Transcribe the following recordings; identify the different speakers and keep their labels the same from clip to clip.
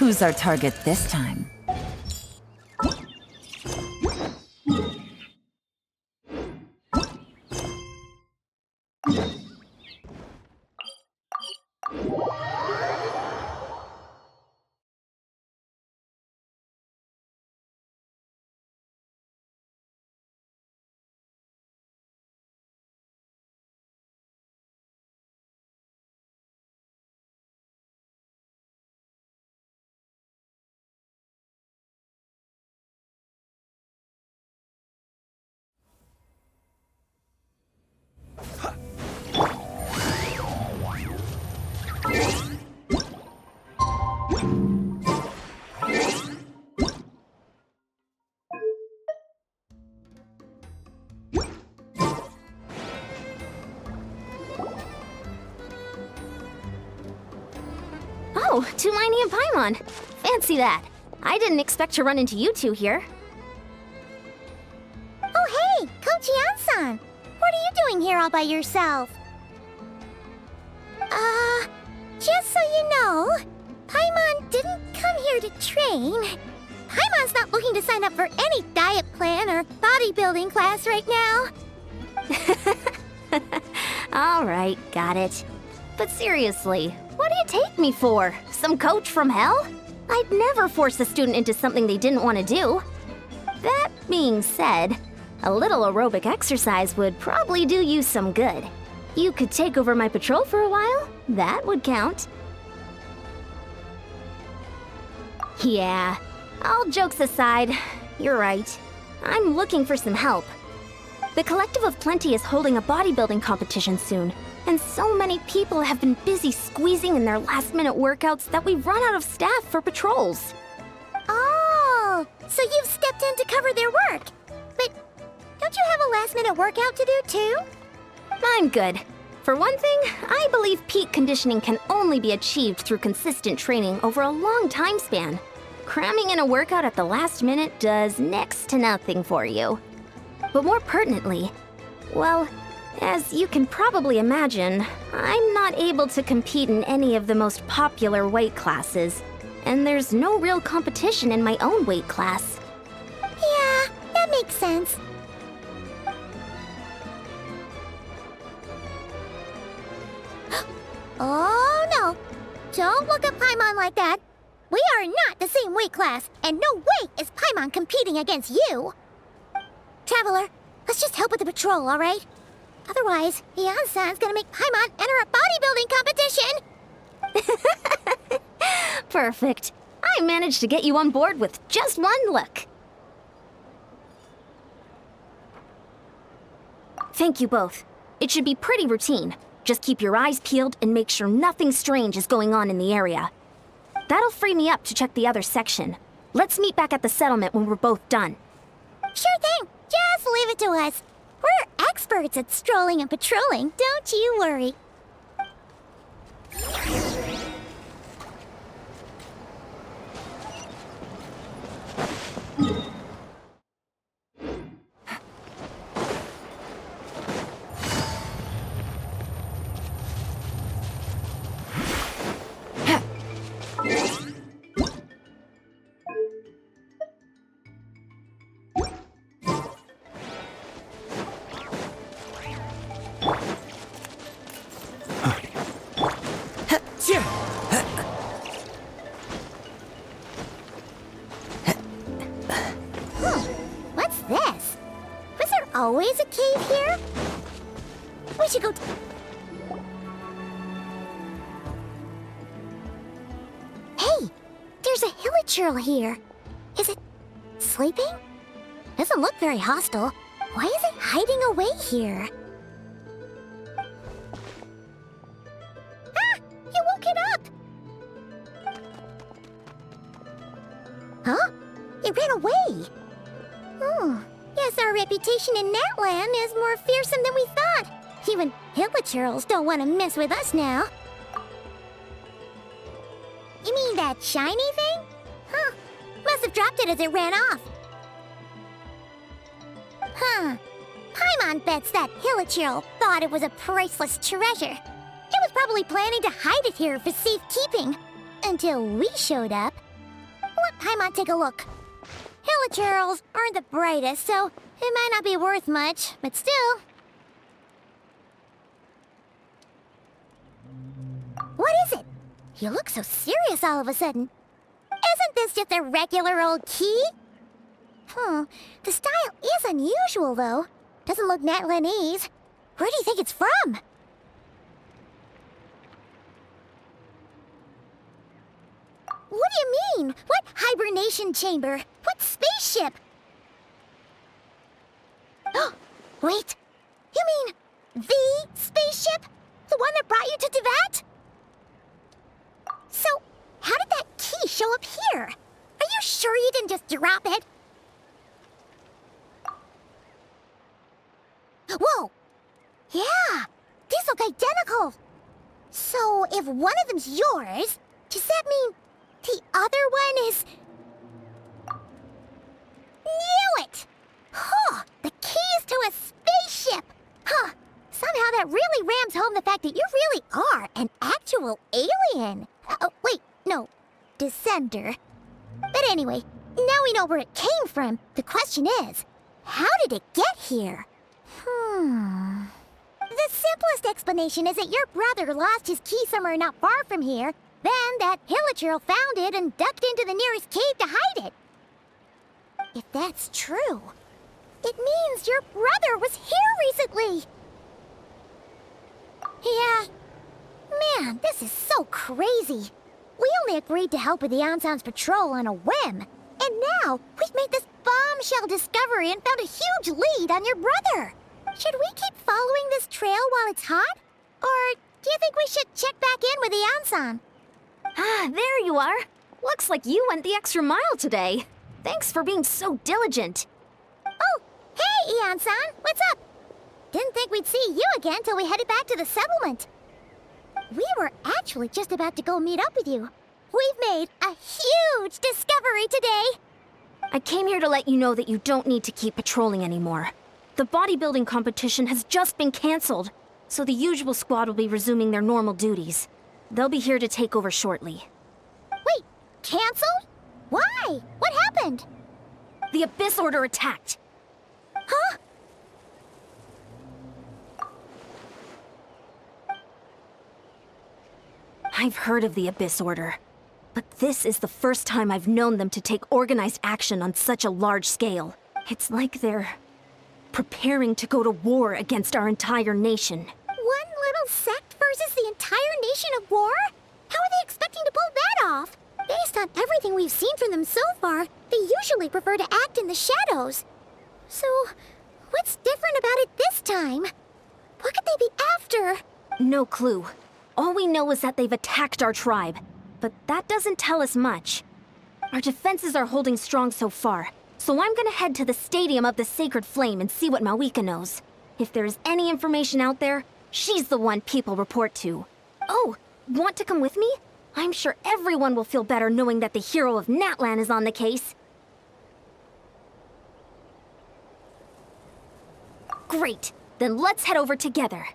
Speaker 1: Who's our target this time?
Speaker 2: Oh, Tulani and Paimon. Fancy that. I didn't expect to run into you two here.
Speaker 3: Oh, hey, Coach Yan-san. What are you doing here all by yourself? Just so you know, Paimon didn't come here to train. Paimon's not looking to sign up for any diet plan or bodybuilding class right now.
Speaker 2: All right, got it. But seriously, what do you take me for? Some coach from hell? I'd never force a student into something they didn't want to do. That being said, a little aerobic exercise would probably do you some good. You could take over my patrol for a while. That would count. Yeah, all jokes aside, you're right. I'm looking for some help. The Collective of Plenty is holding a bodybuilding competition soon, and so many people have been busy squeezing in their last-minute workouts that we've run out of staff for patrols.
Speaker 3: Oh, so you've stepped in to cover their work. But don't you have a last-minute workout to do too?
Speaker 2: I'm good. For one thing, I believe peak conditioning can only be achieved through consistent training over a long time span. Cramming in a workout at the last minute does next to nothing for you. But more pertinently, well, as you can probably imagine, I'm not able to compete in any of the most popular weight classes, and there's no real competition in my own weight class.
Speaker 3: Yeah, that makes sense. Oh no! Don't look at Paimon like that. We are not the same weight class, and no way is Paimon competing against you. Traveler, let's just help with the patrol, all right? Otherwise, Yan-san's gonna make Paimon enter a bodybuilding competition.
Speaker 2: Perfect. I managed to get you on board with just one look. Thank you both. It should be pretty routine. Just keep your eyes peeled and make sure nothing strange is going on in the area. That'll free me up to check the other section. Let's meet back at the settlement when we're both done.
Speaker 3: Sure thing. Just leave it to us. We're experts at strolling and patrolling, don't you worry. What's this? Was there always a cave here? We should go... Hey! There's a hilichurl here. Is it sleeping? Doesn't look very hostile. Why is it hiding away here? Ah! You woke it up! Huh? It ran away! Oh, yes, our reputation in that land is more fearsome than we thought. Even hilichurls don't want to mess with us now. You mean that shiny thing? Huh. Must have dropped it as it ran off. Huh. Paimon bets that hilichurl thought it was a priceless treasure. It was probably planning to hide it here for safekeeping. Until we showed up. Paimon take a look. Hilichurls aren't the brightest, so it might not be worth much, but still. What is it? You look so serious all of a sudden. Isn't this just a regular old key? The style is unusual, though. Doesn't look Natlanese. Where do you think it's from? What do you mean? What hibernation chamber? What spaceship? Oh, wait. You mean the spaceship? The one that brought you to Teyvat? So, how did that key show up here? Are you sure you didn't just drop it? Whoa! Yeah, these look identical. So, if one of them's yours, does that mean the other one is... Knew it! Huh, the keys to a spaceship! Huh, somehow that really rams home the fact that you really are an actual alien. Oh, wait, no, descender. But anyway, now we know where it came from. The question is, how did it get here? The simplest explanation is that your brother lost his key somewhere not far from here, then that Hilichurl found it and ducked into the nearest cave to hide it. If that's true, it means your brother was here recently. Yeah. Man, this is so crazy. We only agreed to help with the Anson's patrol on a whim. And now, we've made this bombshell discovery and found a huge lead on your brother. Should we keep following this trail while it's hot? Or do you think we should check back in with the Anson?
Speaker 2: Ah, there you are. Looks like you went the extra mile today. Thanks for being so diligent.
Speaker 3: Oh, hey, Ian-san, what's up? Didn't think we'd see you again till we headed back to the settlement. We were actually just about to go meet up with you. We've made a huge discovery today.
Speaker 2: I came here to let you know that you don't need to keep patrolling anymore. The bodybuilding competition has just been canceled, so the usual squad will be resuming their normal duties. They'll be here to take over shortly.
Speaker 3: Wait, canceled? Why? What happened?
Speaker 2: The Abyss Order attacked.
Speaker 3: Huh?
Speaker 2: I've heard of the Abyss Order, but this is the first time I've known them to take organized action on such a large scale. It's like they're preparing to go to war against our entire nation.
Speaker 3: One little sect versus the entire nation of war? How are they expecting to pull that off? Based on everything we've seen from them so far, they usually prefer to act in the shadows. So, what's different about it this time? What could they be after?
Speaker 2: No clue. All we know is that they've attacked our tribe, but that doesn't tell us much. Our defenses are holding strong so far, so I'm gonna head to the Stadium of the Sacred Flame and see what Mawika knows. If there is any information out there, she's the one people report to. Oh, want to come with me? I'm sure everyone will feel better knowing that the hero of Natlan is on the case. Great, then let's head over together.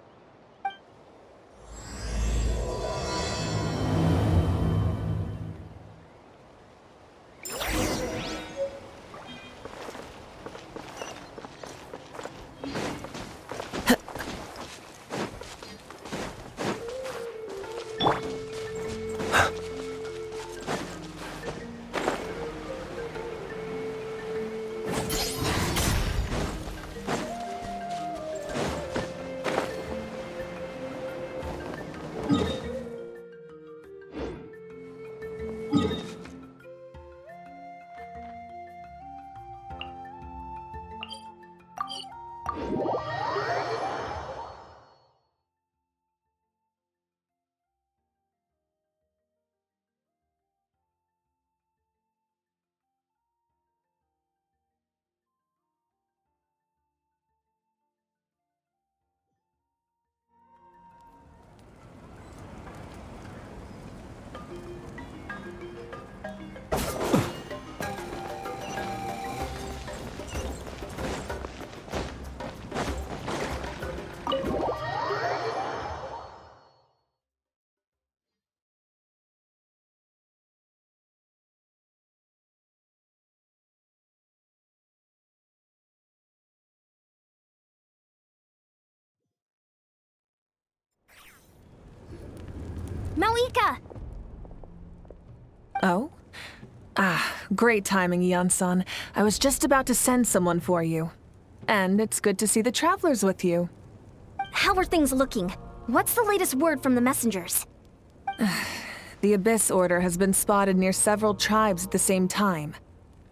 Speaker 2: Malika!
Speaker 4: Oh? Ah, great timing, Eon-san. I was just about to send someone for you. And it's good to see the travelers with you.
Speaker 2: How are things looking? What's the latest word from the messengers?
Speaker 4: The Abyss Order has been spotted near several tribes at the same time.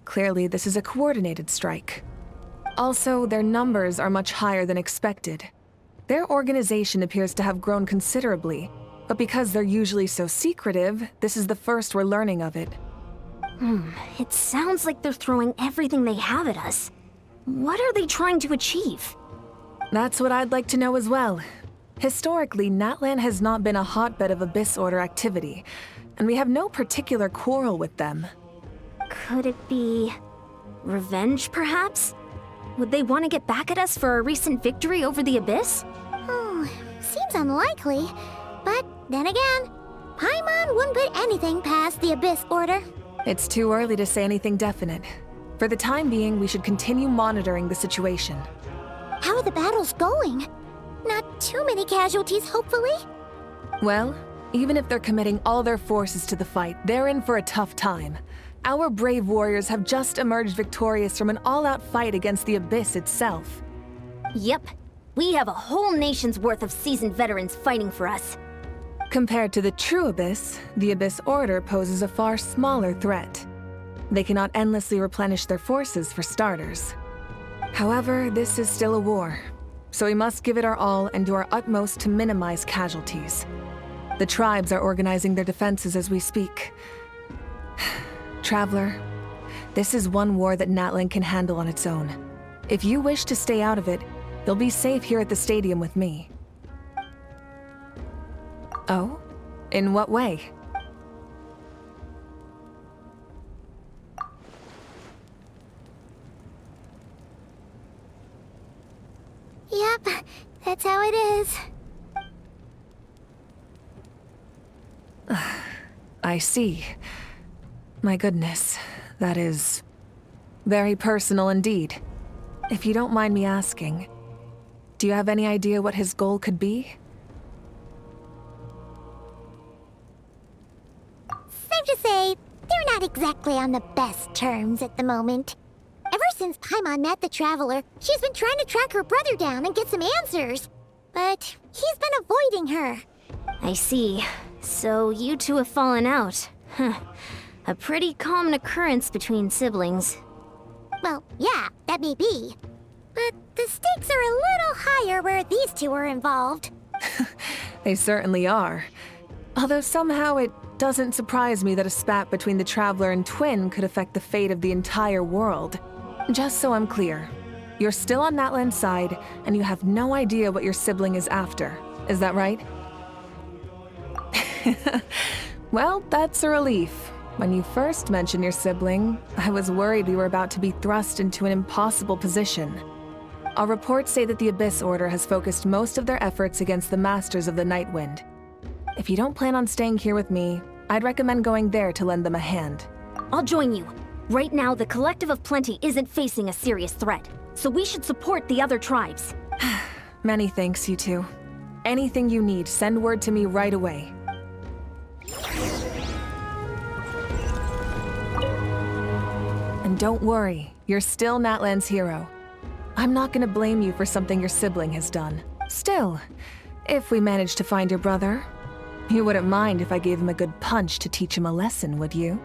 Speaker 4: Clearly, this is a coordinated strike. Also, their numbers are much higher than expected. Their organization appears to have grown considerably, but because they're usually so secretive, this is the first we're learning of it.
Speaker 2: It sounds like they're throwing everything they have at us. What are they trying to achieve?
Speaker 4: That's what I'd like to know as well. Historically, Natlan has not been a hotbed of Abyss Order activity, and we have no particular quarrel with them.
Speaker 2: Could it be revenge, perhaps? Would they want to get back at us for a recent victory over the Abyss?
Speaker 3: Seems unlikely. But then again, Paimon wouldn't put anything past the Abyss Order.
Speaker 4: It's too early to say anything definite. For the time being, we should continue monitoring the situation.
Speaker 3: How are the battles going? Not too many casualties, hopefully?
Speaker 4: Well, even if they're committing all their forces to the fight, they're in for a tough time. Our brave warriors have just emerged victorious from an all-out fight against the Abyss itself.
Speaker 2: Yep. We have a whole nation's worth of seasoned veterans fighting for us.
Speaker 4: Compared to the true Abyss, the Abyss Order poses a far smaller threat. They cannot endlessly replenish their forces, for starters. However, this is still a war, so we must give it our all and do our utmost to minimize casualties. The tribes are organizing their defenses as we speak. Traveler, this is one war that Natlan can handle on its own. If you wish to stay out of it, you'll be safe here at the stadium with me. Oh? In what way?
Speaker 3: Yep, that's how it is.
Speaker 4: I see. My goodness, that is very personal indeed. If you don't mind me asking, do you have any idea what his goal could be?
Speaker 3: Safe to say, they're not exactly on the best terms at the moment. Ever since Paimon met the Traveler, she's been trying to track her brother down and get some answers. But he's been avoiding her.
Speaker 2: I see. So you two have fallen out. Huh. A pretty common occurrence between siblings.
Speaker 3: Well, yeah, that may be. But the stakes are a little higher where these two are involved.
Speaker 4: They certainly are. Although somehow it doesn't surprise me that a spat between the Traveler and Twin could affect the fate of the entire world. Just so I'm clear, you're still on Natlan's side, and you have no idea what your sibling is after. Is that right? Well, that's a relief. When you first mentioned your sibling, I was worried we were about to be thrust into an impossible position. Our reports say that the Abyss Order has focused most of their efforts against the Masters of the Nightwind. If you don't plan on staying here with me, I'd recommend going there to lend them a hand.
Speaker 2: I'll join you. Right now, the Collective of Plenty isn't facing a serious threat, so we should support the other tribes.
Speaker 4: Many thanks, you two. Anything you need, send word to me right away. And don't worry, you're still Natlan's hero. I'm not gonna blame you for something your sibling has done. Still, if we manage to find your brother, you wouldn't mind if I gave him a good punch to teach him a lesson, would you?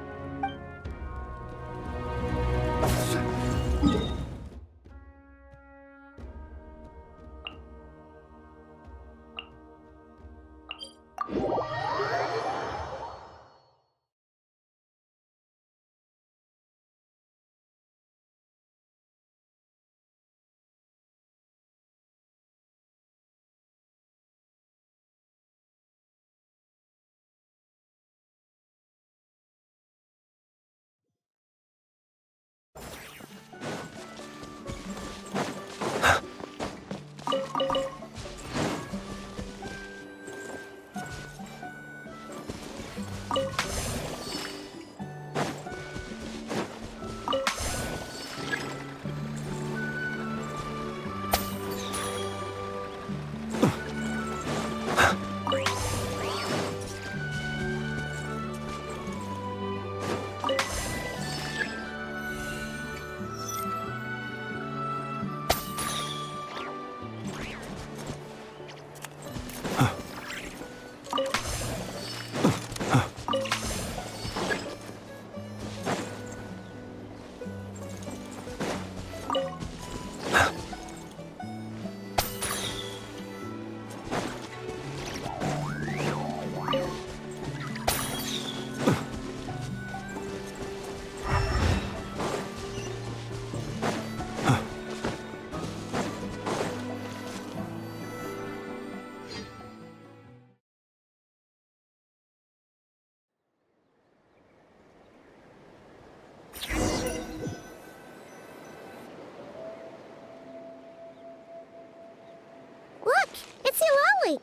Speaker 3: Lally!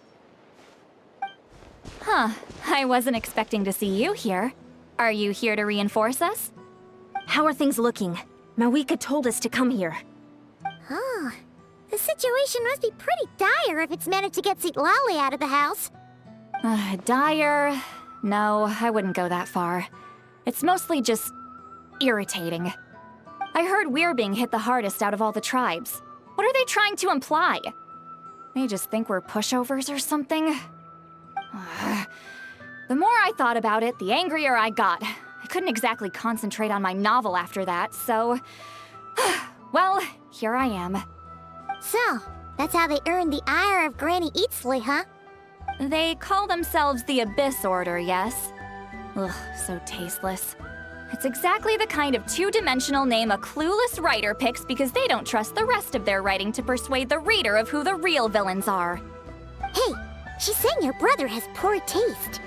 Speaker 5: Huh. I wasn't expecting to see you here. Are you here to reinforce us?
Speaker 2: How are things looking? Mawika told us to come here.
Speaker 3: Oh, the situation must be pretty dire if it's managed to get Seat Lally out of the house.
Speaker 5: Dire? No, I wouldn't go that far. It's mostly just irritating. I heard we're being hit the hardest out of all the tribes. What are they trying to imply? They just think we're pushovers or something? The more I thought about it, the angrier I got. I couldn't exactly concentrate on my novel after that, so... well, here I am.
Speaker 3: So, that's how they earned the ire of Granny Eatsley, huh?
Speaker 5: They call themselves the Abyss Order, yes? Ugh, so tasteless. It's exactly the kind of two-dimensional name a clueless writer picks because they don't trust the rest of their writing to persuade the reader of who the real villains are.
Speaker 3: Hey, she's saying your brother has poor taste.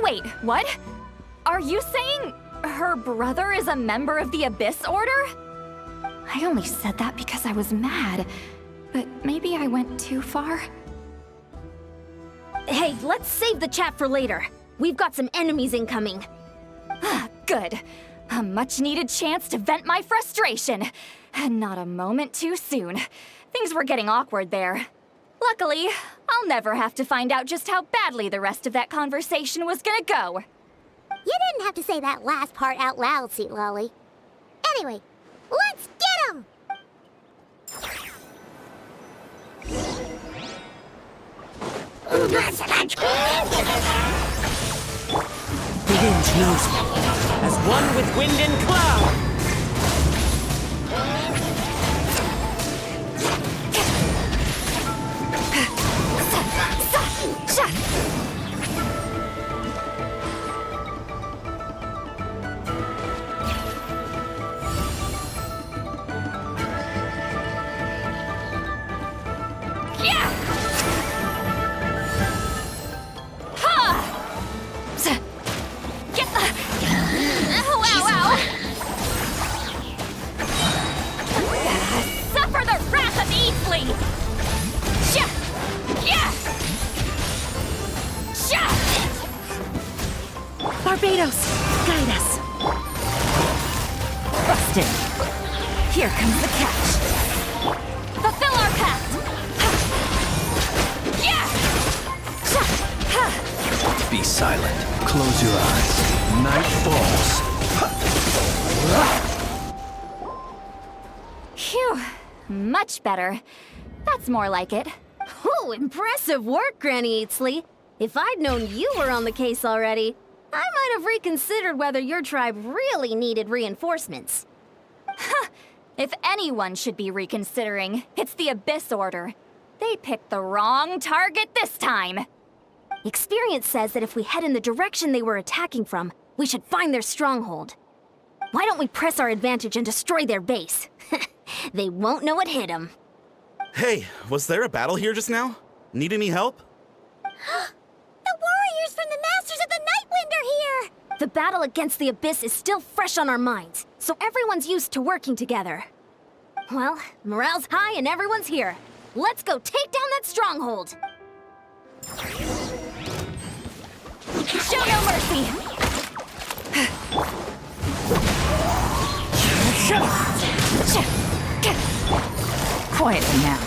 Speaker 5: Wait, what? Are you saying her brother is a member of the Abyss Order? I only said that because I was mad, but maybe I went too far.
Speaker 2: Hey, let's save the chat for later. We've got some enemies incoming.
Speaker 5: Good. A much-needed chance to vent my frustration. And not a moment too soon. Things were getting awkward there. Luckily, I'll never have to find out just how badly the rest of that conversation was gonna go.
Speaker 3: You didn't have to say that last part out loud, Seat Lally. Anyway, let's get him!
Speaker 6: Begins knows me, as one with wind and cloud.
Speaker 1: Barbados, guide us. Busted. Here comes the catch.
Speaker 5: Fulfill our pact!
Speaker 7: Be silent. Close your eyes. Night falls.
Speaker 5: Phew. Much better. That's more like it.
Speaker 2: Oh, impressive work, Granny Eatsley. If I'd known you were on the case already, I might have reconsidered whether your tribe really needed reinforcements.
Speaker 5: If anyone should be reconsidering, it's the Abyss Order. They picked the wrong target this time.
Speaker 2: Experience says that if we head in the direction they were attacking from, we should find their stronghold. Why don't we press our advantage and destroy their base? They won't know what hit them.
Speaker 8: Hey, was there a battle here just now? Need any help?
Speaker 3: The warriors from the Masters of the Nightwind are here!
Speaker 2: The battle against the Abyss is still fresh on our minds, so everyone's used to working together. Well, morale's high and everyone's here. Let's go take down that stronghold!
Speaker 5: Show no mercy!
Speaker 1: Quietly now.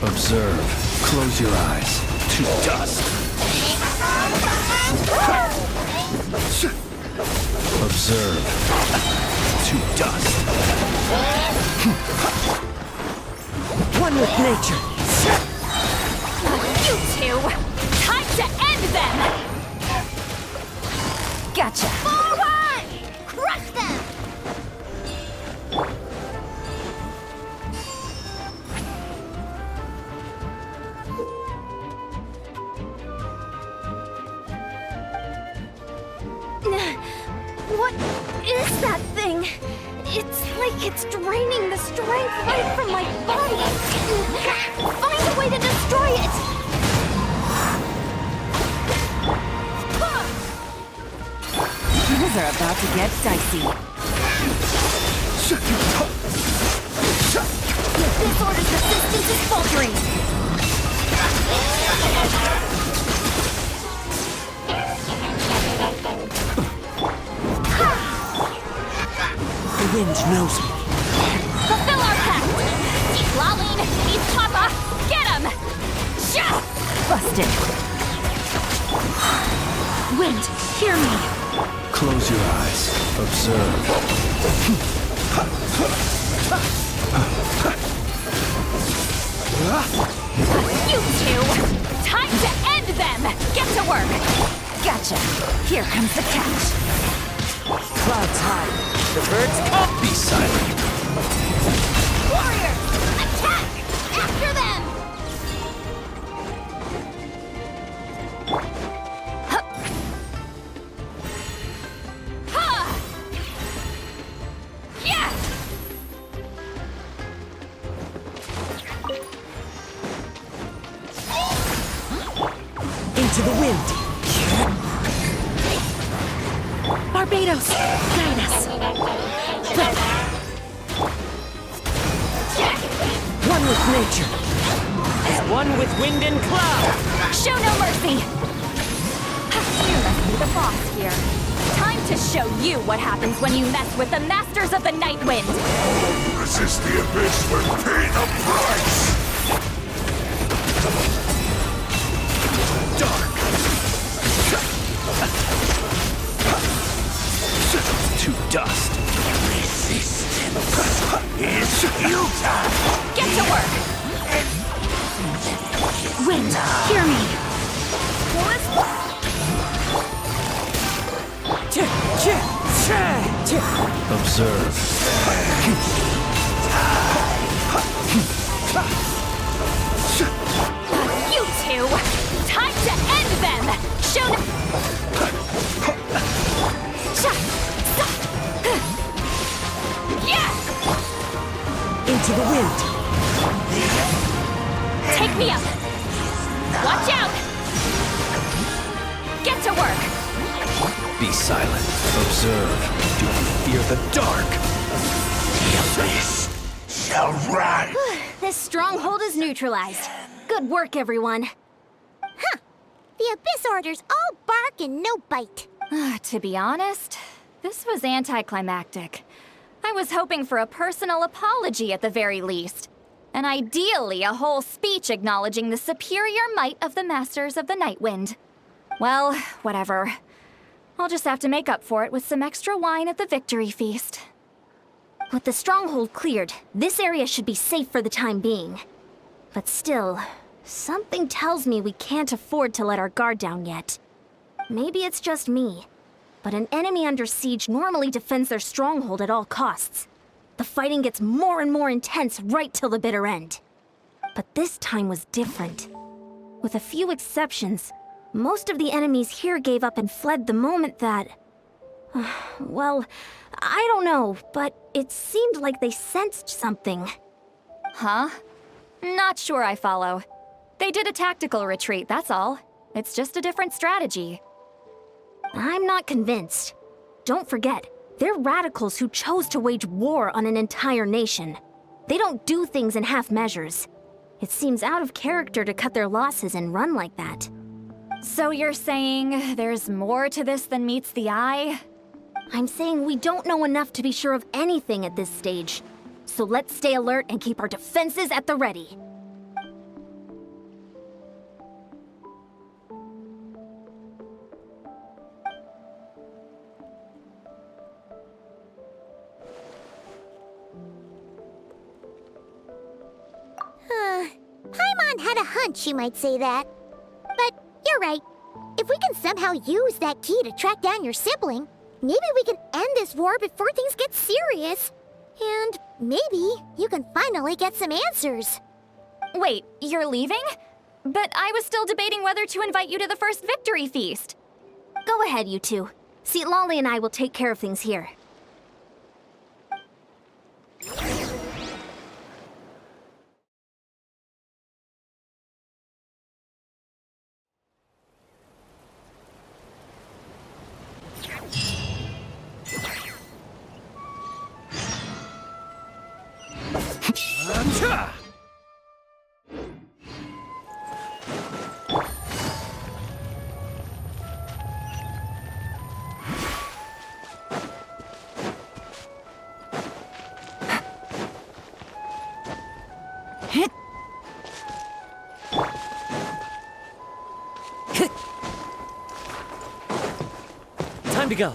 Speaker 7: Observe. Close your eyes. To dust. Observe. To dust.
Speaker 6: One with nature.
Speaker 5: You two! Time to end them!
Speaker 1: Gotcha.
Speaker 3: Forward! Crush them!
Speaker 2: What is that thing? It's like it's draining the strength right from my body. Find a way to destroy it!
Speaker 1: Things are about to get dicey.
Speaker 2: If this orders the system,
Speaker 5: resistance is faltering!
Speaker 6: The wind knows me.
Speaker 5: Fulfill our pact! Lolene, he's Papa! Get him! Shah!
Speaker 1: Busted.
Speaker 5: Wind, hear me!
Speaker 7: Close your eyes. Observe.
Speaker 5: You two! Time to end them! Get to work!
Speaker 1: Gotcha. Here comes the catch.
Speaker 6: Clouds high. The birds come.
Speaker 7: Be silent.
Speaker 2: Warriors, attack! After them!
Speaker 5: Ha! Yeah!
Speaker 6: Into the wind.
Speaker 1: Barbados, guide us.
Speaker 6: One with nature. As one with wind and cloud.
Speaker 5: Show no mercy! You must be the boss here. Time to show you what happens when you mess with the Masters of the Night Wind!
Speaker 9: Resist the abyss but pay the price!
Speaker 7: Dark. To dust.
Speaker 9: Resistance is futile!
Speaker 5: Get to work!
Speaker 1: Wind, hear me.
Speaker 7: Observe.
Speaker 5: You two! Time to end them! Show them... Yeah!
Speaker 6: Into the wind.
Speaker 5: Take me up! Watch out! Get to work!
Speaker 7: Be silent. Observe. Do you fear the dark?
Speaker 9: The abyss shall rise!
Speaker 2: This stronghold is neutralized. Good work, everyone. Huh. The Abyss Order's all bark and no bite.
Speaker 5: To be honest, this was anticlimactic. I was hoping for a personal apology at the very least. And ideally, a whole speech acknowledging the superior might of the Masters of the Night Wind. Well, whatever. I'll just have to make up for it with some extra wine at the victory feast.
Speaker 2: With the stronghold cleared, this area should be safe for the time being. But still, something tells me we can't afford to let our guard down yet. Maybe it's just me, but an enemy under siege normally defends their stronghold at all costs. The fighting gets more and more intense right till the bitter end. But this time was different. With a few exceptions, most of the enemies here gave up and fled the moment that... well, I don't know, but it seemed like they sensed something.
Speaker 5: Huh? Not sure I follow. They did a tactical retreat, that's all. It's just a different strategy.
Speaker 2: I'm not convinced. Don't forget, they're radicals who chose to wage war on an entire nation. They don't do things in half measures. It seems out of character to cut their losses and run like that.
Speaker 5: So you're saying there's more to this than meets the eye?
Speaker 2: I'm saying we don't know enough to be sure of anything at this stage. So let's stay alert and keep our defenses at the ready.
Speaker 3: Paimon had a hunch you might say that. But you're right. If we can somehow use that key to track down your sibling, maybe we can end this war before things get serious. And maybe you can finally get some answers.
Speaker 5: Wait, you're leaving? But I was still debating whether to invite you to the first victory feast.
Speaker 2: Go ahead, you two. See, Lolly and I will take care of things here.
Speaker 6: Time to go.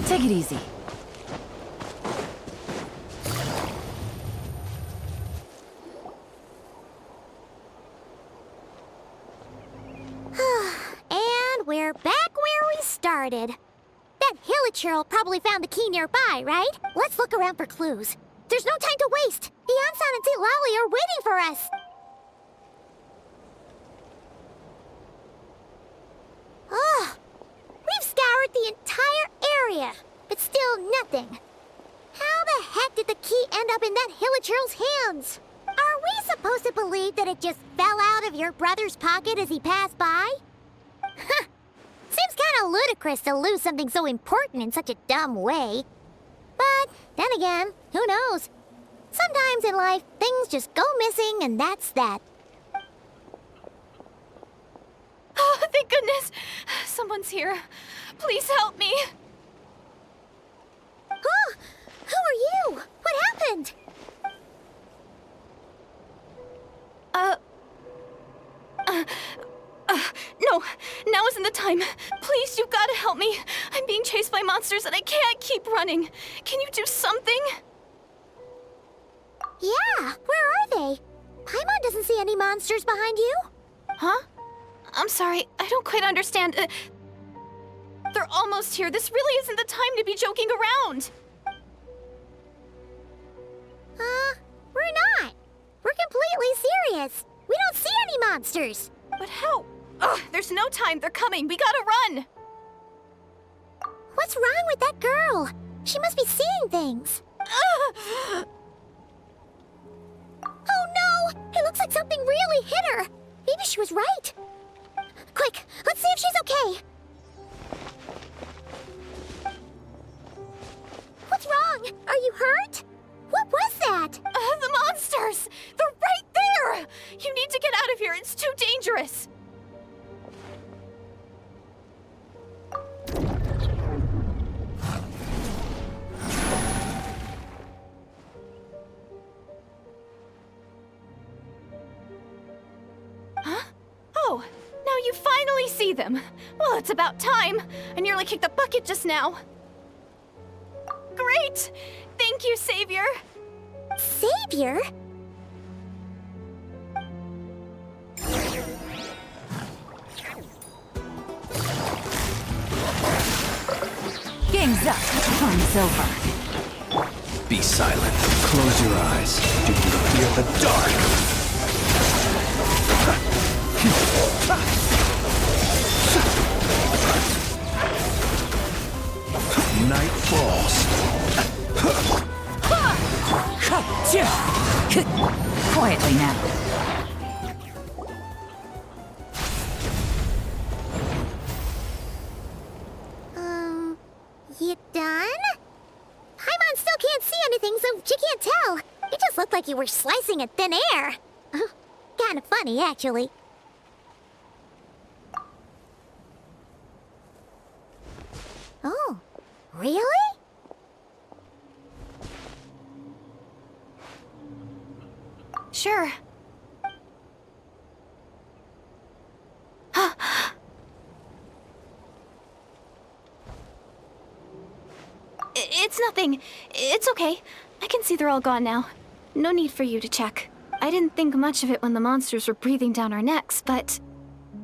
Speaker 1: Take it easy.
Speaker 3: And we're back where we started. That Hilichurl probably found the key nearby, right? Let's look around for clues. There's no time to waste. Yansan and Lali are waiting for us. Ugh. We've scoured the entire area, but still nothing. How the heck did the key end up in that Hilichurl's hands? Are we supposed to believe that it just fell out of your brother's pocket as he passed by? Huh. Seems kinda ludicrous to lose something so important in such a dumb way. But then again, who knows? Sometimes in life, things just go missing and that's that.
Speaker 5: Oh, thank goodness! Someone's here. Please help me!
Speaker 3: Oh, who are you? What happened?
Speaker 5: No, now isn't the time. Please, you've got to help me. I'm being chased by monsters and I can't keep running. Can you do something?
Speaker 3: Yeah, where are they? Paimon doesn't see any monsters behind you.
Speaker 5: Huh? I'm sorry, I don't quite understand. They're almost here. This really isn't the time to be joking around.
Speaker 3: We're not. We're completely serious. We don't see any monsters.
Speaker 5: But how? Ugh, there's no time. They're coming. We gotta run.
Speaker 3: What's wrong with that girl? She must be seeing things.
Speaker 5: Ugh.
Speaker 3: Oh no! It looks like something really hit her. Maybe she was right. Quick, let's see if she's okay. What's wrong? Are you hurt? What was that?
Speaker 5: The monsters! They're right there! You need to get out of here. It's too dangerous. Huh? Oh, now you finally see them. Well, it's about time. I nearly kicked the bucket just now. Great! Thank you, Savior.
Speaker 3: Savior?
Speaker 1: Game's up. Fun's over.
Speaker 7: Be silent. Close your eyes. Do you fear the dark? Night falls.
Speaker 1: Quietly now.
Speaker 3: You done? Paimon still can't see anything, so she can't tell. It just looked like you were slicing at thin air. Kinda funny, actually. Oh, really?
Speaker 5: Sure. It's nothing. It's okay. I can see they're all gone now. No need for you to check. I didn't think much of it when the monsters were breathing down our necks, but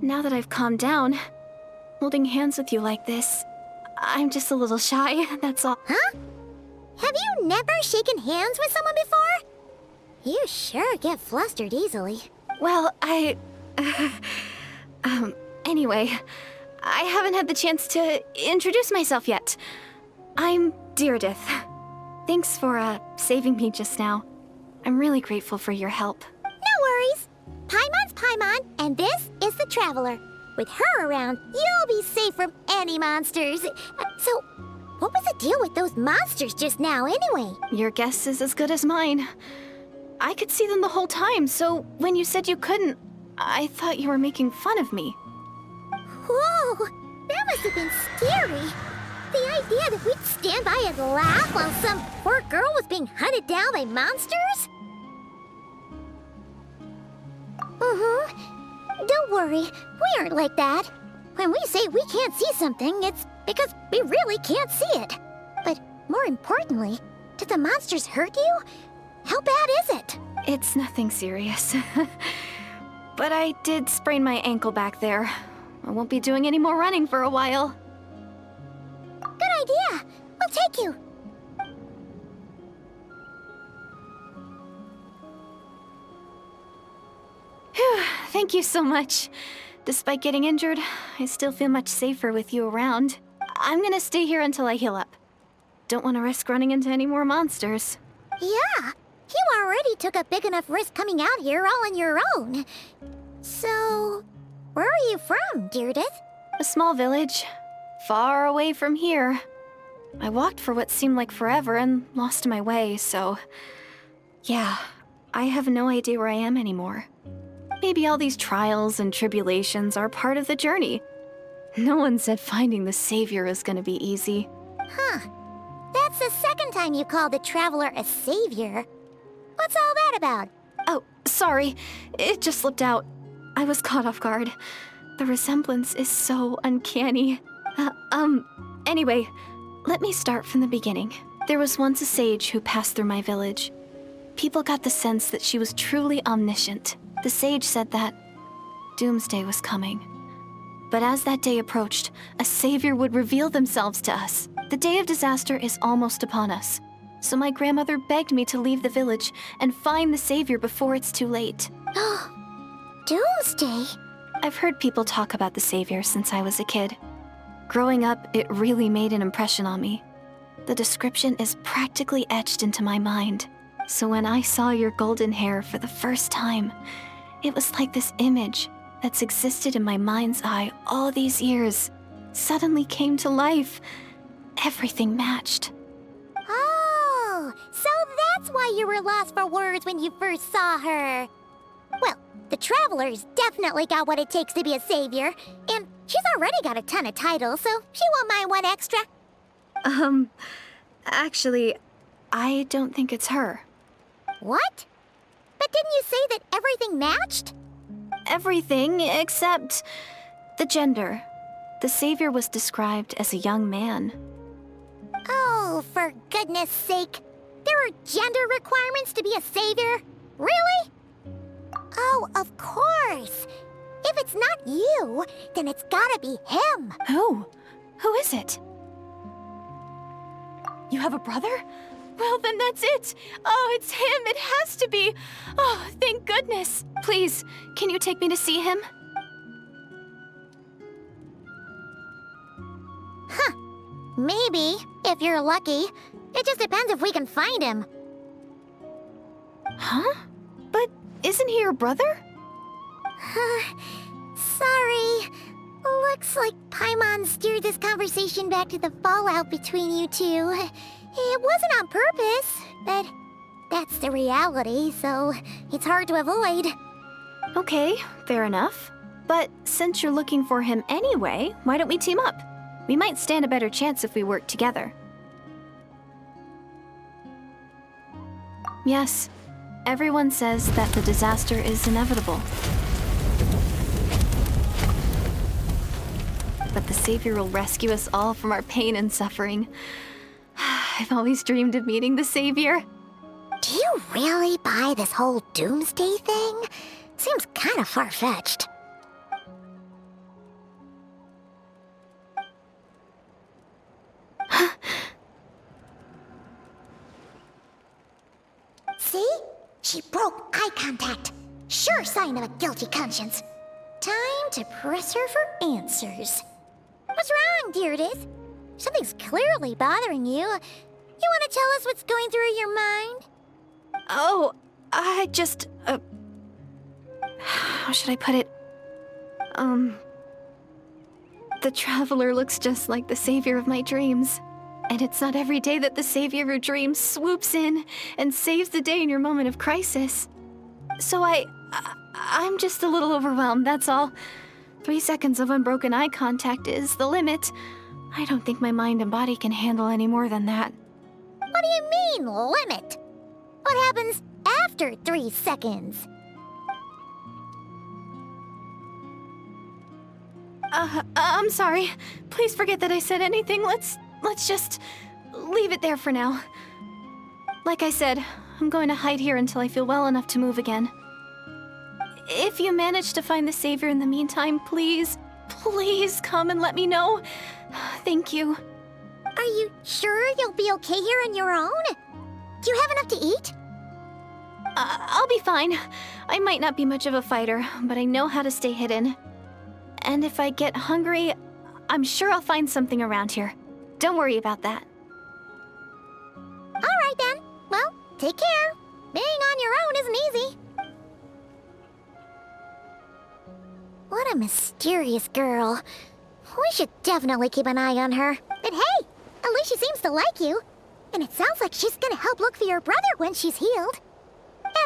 Speaker 5: now that I've calmed down, holding hands with you like this, I'm just a little shy, that's all.
Speaker 3: Huh? Have you never shaken hands with someone before? You sure get flustered easily.
Speaker 5: Well, anyway, I haven't had the chance to introduce myself yet. I'm Deredithy. Thanks for, saving me just now. I'm really grateful for your help.
Speaker 3: No worries. Paimon's Paimon, and this is the Traveler. With her around, you'll be safe from any monsters. So, what was the deal with those monsters just now, anyway?
Speaker 5: Your guess is as good as mine. I could see them the whole time, so when you said you couldn't, I thought you were making fun of me.
Speaker 3: Whoa! That must have been scary. The idea that we'd stand by and laugh while some poor girl was being hunted down by monsters? Don't worry, we aren't like that. When we say we can't see something, it's because we really can't see it. But more importantly, did the monsters hurt you? How bad is it?
Speaker 5: It's nothing serious. But I did sprain my ankle back there. I won't be doing any more running for a while.
Speaker 3: Good idea. We'll take you.
Speaker 5: Phew, thank you so much. Despite getting injured, I still feel much safer with you around. I'm gonna stay here until I heal up. Don't want to risk running into any more monsters.
Speaker 3: Yeah, you already took a big enough risk coming out here all on your own. So, where are you from, Deredith?
Speaker 5: A small village, far away from here. I walked for what seemed like forever and lost my way, so... yeah, I have no idea where I am anymore. Maybe all these trials and tribulations are part of the journey. No one said finding the Savior is gonna be easy.
Speaker 3: Huh. That's the second time you called the Traveler a savior. What's all that about?
Speaker 5: Oh, sorry. It just slipped out. I was caught off guard. The resemblance is so uncanny. Anyway, let me start from the beginning. There was once a sage who passed through my village. People got the sense that she was truly omniscient. The sage said that doomsday was coming. But as that day approached, a savior would reveal themselves to us. The day of disaster is almost upon us. So my grandmother begged me to leave the village and find the savior before it's too late.
Speaker 3: Doomsday?
Speaker 5: I've heard people talk about the savior since I was a kid. Growing up, it really made an impression on me. The description is practically etched into my mind. So when I saw your golden hair for the first time, it was like this image that's existed in my mind's eye all these years suddenly came to life. Everything matched.
Speaker 3: Oh, so that's why you were lost for words when you first saw her. Well, the Traveler's definitely got what it takes to be a savior, and she's already got a ton of titles, so she won't mind one extra.
Speaker 5: Actually, I don't think it's her.
Speaker 3: What? But didn't you say that everything matched?
Speaker 5: Everything except the gender. The savior was described as a young man.
Speaker 3: Oh, for goodness sake. There are gender requirements to be a savior? Really? Oh, of course. If it's not you, then it's gotta be him.
Speaker 5: Who? Who is it? You have a brother? Well, then that's it. Oh, it's him. It has to be. Oh, thank goodness. Please, can you take me to see him?
Speaker 3: Maybe, if you're lucky. It just depends if we can find him.
Speaker 5: Huh? But isn't he your brother?
Speaker 3: Sorry. Looks like Paimon steered this conversation back to the fallout between you two. It wasn't on purpose, but that's the reality, so it's hard to avoid.
Speaker 5: Okay, fair enough. But since you're looking for him anyway, why don't we team up? We might stand a better chance if we work together. Yes, everyone says that the disaster is inevitable. But the Savior will rescue us all from our pain and suffering. I've always dreamed of meeting the Savior.
Speaker 3: Do you really buy this whole doomsday thing? Seems kind of far-fetched. See? She broke eye contact. Sure sign of a guilty conscience. Time to press her for answers. What's wrong, Deredithy? Something's clearly bothering you. You want to tell us what's going through your mind?
Speaker 5: Oh, I just, how should I put it? The Traveler looks just like the Savior of my dreams. And it's not every day that the Savior of your dreams swoops in and saves the day in your moment of crisis. So I'm just a little overwhelmed, that's all. 3 seconds of unbroken eye contact is the limit. I don't think my mind and body can handle any more than that.
Speaker 3: What do you mean, limit? What happens after 3 seconds?
Speaker 5: I'm sorry. Please forget that I said anything. Let's just leave it there for now. Like I said, I'm going to hide here until I feel well enough to move again. If you manage to find the Savior in the meantime, please come and let me know. Thank you.
Speaker 3: Are you sure you'll be okay here on your own? Do you have enough to eat?
Speaker 5: I'll be fine. I might not be much of a fighter, but I know how to stay hidden. And if I get hungry, I'm sure I'll find something around here. Don't worry about that.
Speaker 3: All right then. Well, take care. Being on your own isn't easy. What a mysterious girl. We should definitely keep an eye on her. But hey, at least she seems to like you. And it sounds like she's gonna help look for your brother when she's healed.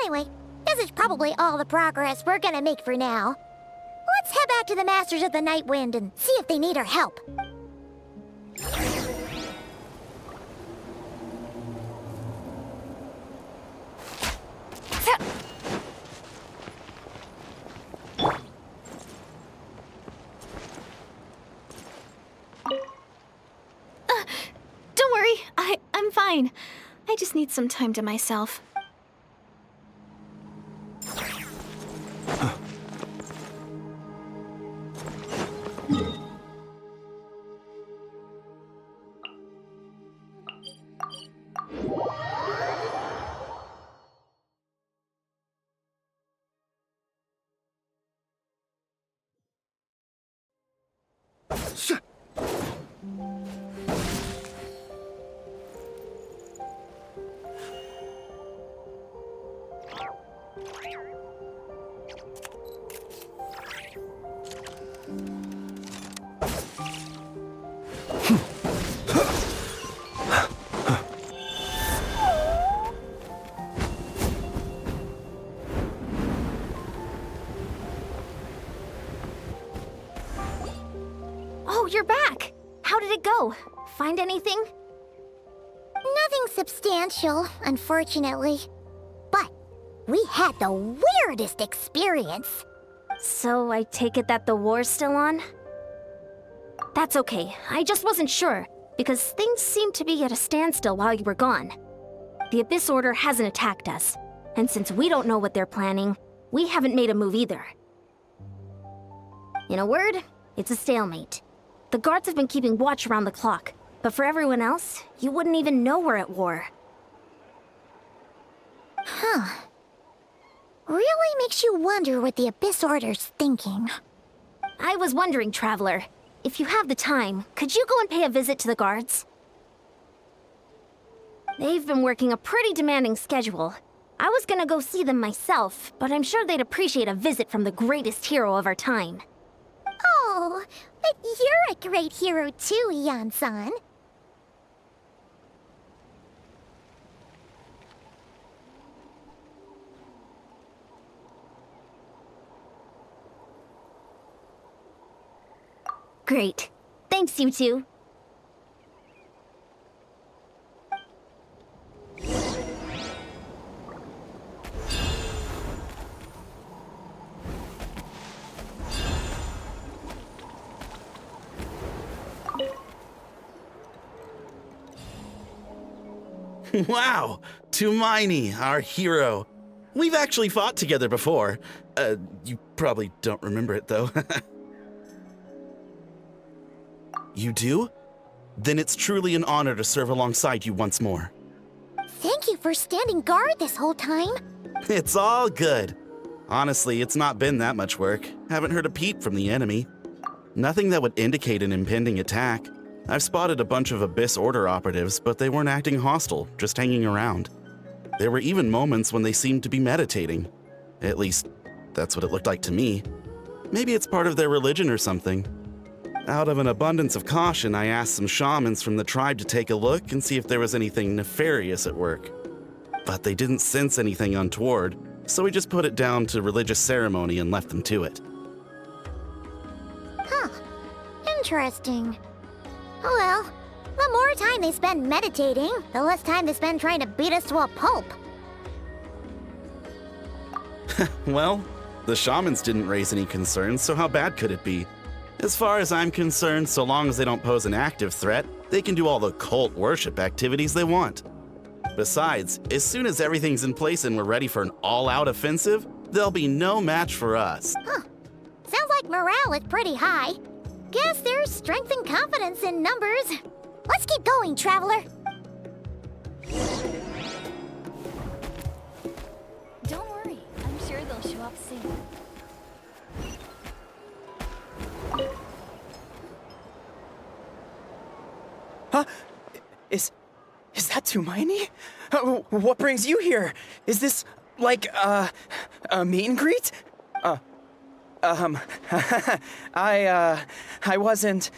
Speaker 3: Anyway, this is probably all the progress we're gonna make for now. Let's head back to the Masters of the Night Wind and see if they need our help.
Speaker 5: Don't worry, I'm fine. I just need some time to myself. Oh, you're back! How did it go? Find anything?
Speaker 3: Nothing substantial, unfortunately. But we had the weirdest experience.
Speaker 2: So I take it that the war's still on? That's okay. I just wasn't sure, because things seemed to be at a standstill while you were gone. The Abyss Order hasn't attacked us, and since we don't know what they're planning, we haven't made a move either. In a word, it's a stalemate. The guards have been keeping watch around the clock, but for everyone else, you wouldn't even know we're at war.
Speaker 3: Huh. Really makes you wonder what the Abyss Order's thinking.
Speaker 2: I was wondering, Traveler, if you have the time, could you go and pay a visit to the guards? They've been working a pretty demanding schedule. I was gonna go see them myself, but I'm sure they'd appreciate a visit from the greatest hero of our time.
Speaker 3: Oh, but you're a great hero too, Ian-san.
Speaker 2: Great. Thanks, you two.
Speaker 8: Wow! Tumaini, our hero. We've actually fought together before. You probably don't remember it, though. You do? Then it's truly an honor to serve alongside you once more.
Speaker 3: Thank you for standing guard this whole time.
Speaker 8: It's all good. Honestly, it's not been that much work. Haven't heard a peep from the enemy. Nothing that would indicate an impending attack. I've spotted a bunch of Abyss Order operatives, but they weren't acting hostile, just hanging around. There were even moments when they seemed to be meditating. At least, that's what it looked like to me. Maybe it's part of their religion or something. Out of an abundance of caution, I asked some shamans from the tribe to take a look and see if there was anything nefarious at work. But they didn't sense anything untoward, so we just put it down to religious ceremony and left them to it.
Speaker 3: Huh. Interesting. Oh well, the more time they spend meditating, the less time they spend trying to beat us to a pulp.
Speaker 8: Well, the shamans didn't raise any concerns, so how bad could it be? As far as I'm concerned, so long as they don't pose an active threat, they can do all the cult worship activities they want. Besides, as soon as everything's in place and we're ready for an all-out offensive, there'll be no match for us.
Speaker 3: Huh. Sounds like morale is pretty high. Guess there's strength and confidence in numbers. Let's keep going, Traveler.
Speaker 5: Don't worry, I'm sure they'll show up soon.
Speaker 10: Huh? Is that Tumaini? What brings you here? Is this, like, a meet and greet? I wasn't...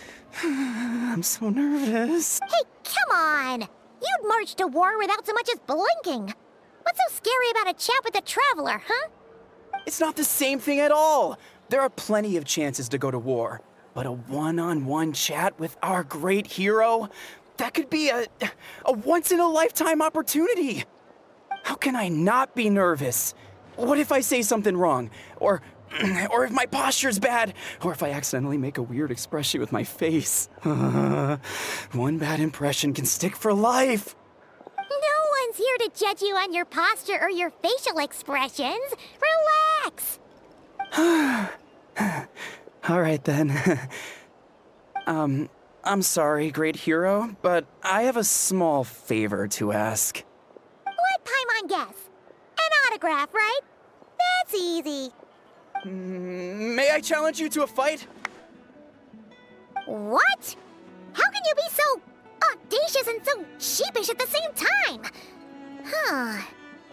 Speaker 10: I'm so nervous.
Speaker 3: Hey, come on! You'd march to war without so much as blinking. What's so scary about a chat with a Traveler, huh?
Speaker 10: It's not the same thing at all. There are plenty of chances to go to war. But a one-on-one chat with our great hero? That could be a once-in-a-lifetime opportunity. How can I not be nervous? What if I say something wrong? Or if my posture's bad? Or if I accidentally make a weird expression with my face? One bad impression can stick for life.
Speaker 3: No one's here to judge you on your posture or your facial expressions. Relax!
Speaker 10: All right, then. I'm sorry, great hero, but I have a small favor to ask.
Speaker 3: What Paimon guess? An autograph, right? That's easy.
Speaker 10: May I challenge you to a fight?
Speaker 3: What? How can you be so audacious and so sheepish at the same time? Huh.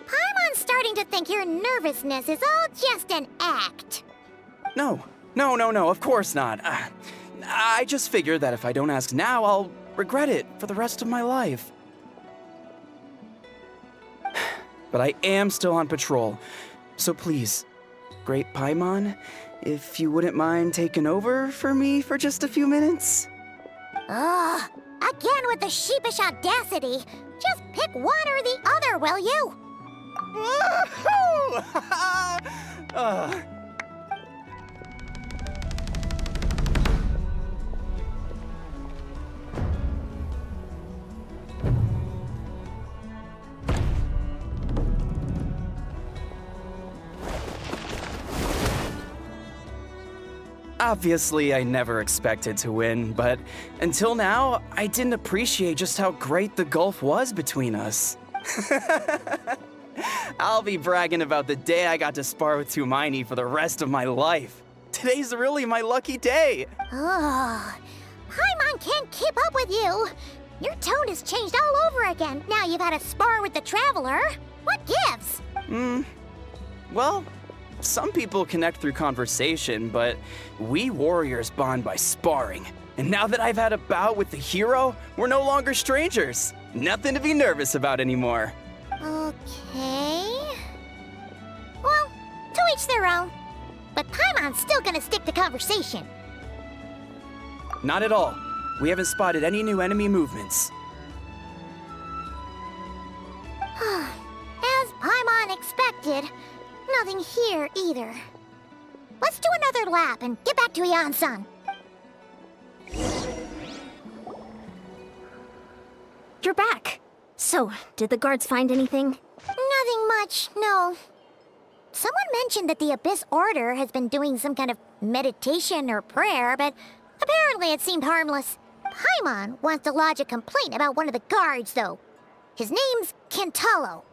Speaker 3: Paimon's starting to think your nervousness is all just an act.
Speaker 10: No, of course not. I just figured that if I don't ask now, I'll regret it for the rest of my life. But I am still on patrol, so please, Great Paimon, if you wouldn't mind taking over for me for just a few minutes?
Speaker 3: Ugh, again with the sheepish audacity. Just pick one or the other, will you?
Speaker 10: Woohoo! Obviously, I never expected to win, but until now, I didn't appreciate just how great the gulf was between us. I'll be bragging about the day I got to spar with Tumaini for the rest of my life. Today's really my lucky day.
Speaker 3: Ugh, Paimon can't keep up with you. Your tone has changed all over again. Now you've had a spar with the Traveler. What gives?
Speaker 10: Well, some people connect through conversation, but we warriors bond by sparring. And now that I've had a bout with the hero, we're no longer strangers. Nothing to be nervous about anymore.
Speaker 3: Okay. Well, to each their own. But Paimon's still gonna stick to conversation.
Speaker 10: Not at all. We haven't spotted any new enemy movements.
Speaker 3: As Paimon expected, nothing here either. Let's do another lap and get back to Ian-san.
Speaker 2: You're back. So, did the guards find anything?
Speaker 3: Nothing much, no. Someone mentioned that the Abyss Order has been doing some kind of meditation or prayer, but apparently it seemed harmless. Paimon wants to lodge a complaint about one of the guards, though. His name's Kentalo.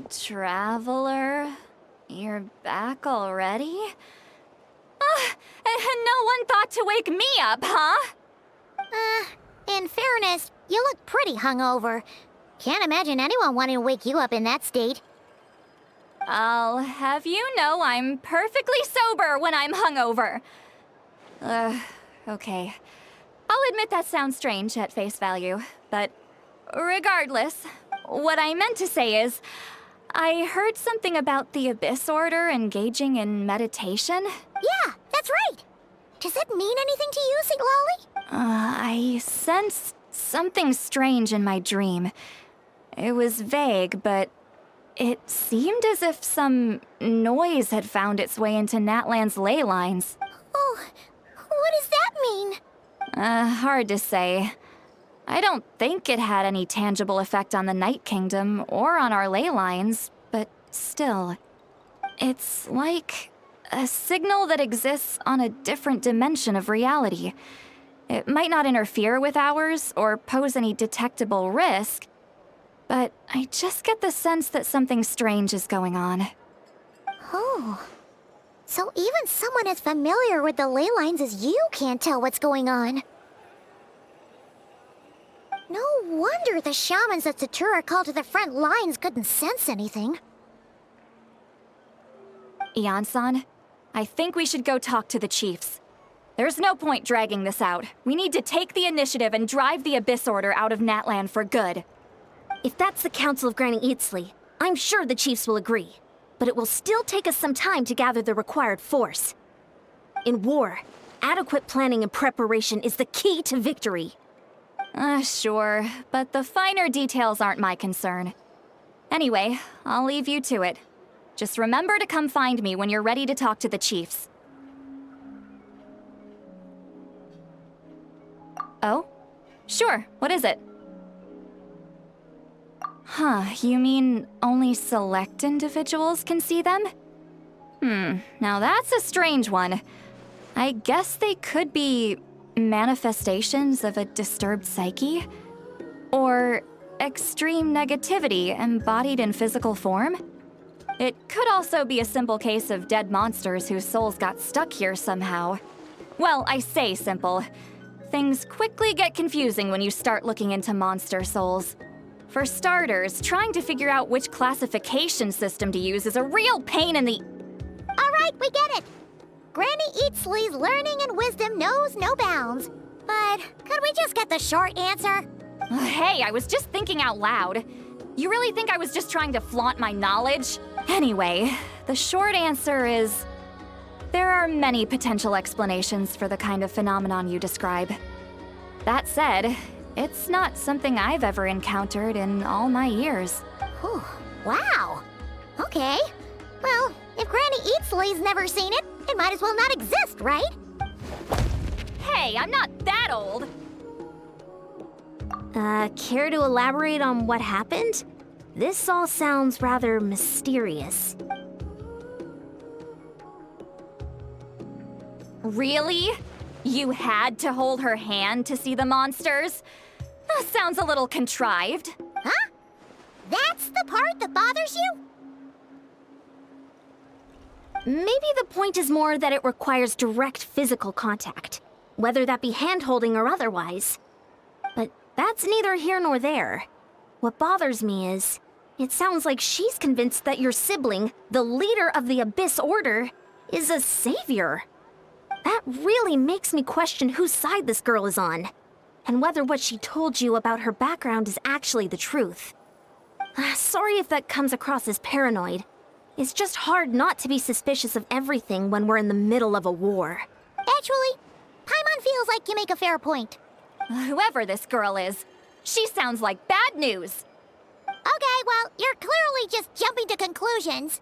Speaker 5: Traveler? You're back already? And no one thought to wake me up, huh?
Speaker 3: In fairness, you look pretty hungover. Can't imagine anyone wanting to wake you up in that state.
Speaker 5: I'll have you know I'm perfectly sober when I'm hungover. Okay. I'll admit that sounds strange at face value, but regardless, what I meant to say is, I heard something about the Abyss Order engaging in meditation.
Speaker 3: Yeah, that's right. Does it mean anything to you, St. Lolly?
Speaker 5: I sensed something strange in my dream. It was vague, but it seemed as if some noise had found its way into Natlan's ley lines.
Speaker 3: Oh, what does that mean?
Speaker 5: Hard to say. I don't think it had any tangible effect on the Night Kingdom or on our ley lines, but still. It's like a signal that exists on a different dimension of reality. It might not interfere with ours or pose any detectable risk, but I just get the sense that something strange is going on.
Speaker 3: Oh. So even someone as familiar with the ley lines as you can't tell what's going on. No wonder the shamans that Satura called to the front lines couldn't sense anything.
Speaker 5: Ian-san, I think we should go talk to the chiefs. There's no point dragging this out. We need to take the initiative and drive the Abyss Order out of Natlan for good.
Speaker 2: If that's the Council of Granny Eatsley, I'm sure the chiefs will agree. But it will still take us some time to gather the required force. In war, adequate planning and preparation is the key to victory.
Speaker 5: Sure, but the finer details aren't my concern. Anyway, I'll leave you to it. Just remember to come find me when you're ready to talk to the chiefs. Oh? Sure, what is it? Huh, you mean only select individuals can see them? Now that's a strange one. I guess they could be manifestations of a disturbed psyche? Or extreme negativity embodied in physical form? It could also be a simple case of dead monsters whose souls got stuck here somehow. Well, I say simple. Things quickly get confusing when you start looking into monster souls. For starters, trying to figure out which classification system to use is a real pain in the...
Speaker 3: All right, we get it. Granny Eatsley's learning and wisdom knows no bounds. But could we just get the short answer?
Speaker 5: Hey, I was just thinking out loud. You really think I was just trying to flaunt my knowledge? Anyway, the short answer is... there are many potential explanations for the kind of phenomenon you describe. That said, it's not something I've ever encountered in all my years.
Speaker 3: Whew, wow. Okay. Well, if Granny Eatsley's never seen it, it might as well not exist, right?
Speaker 5: Hey, I'm not that old!
Speaker 2: Care to elaborate on what happened? This all sounds rather mysterious.
Speaker 5: Really? You had to hold her hand to see the monsters? Sounds a little contrived.
Speaker 3: Huh? That's the part that bothers you?
Speaker 2: Maybe the point is more that it requires direct physical contact, whether that be hand-holding or otherwise. But that's neither here nor there. What bothers me is, it sounds like she's convinced that your sibling, the leader of the Abyss Order, is a savior. That really makes me question whose side this girl is on, and whether what she told you about her background is actually the truth. Sorry if that comes across as paranoid. It's just hard not to be suspicious of everything when we're in the middle of a war.
Speaker 3: Actually, Paimon feels like you make a fair point.
Speaker 5: Whoever this girl is, she sounds like bad news.
Speaker 3: Okay, well, you're clearly just jumping to conclusions.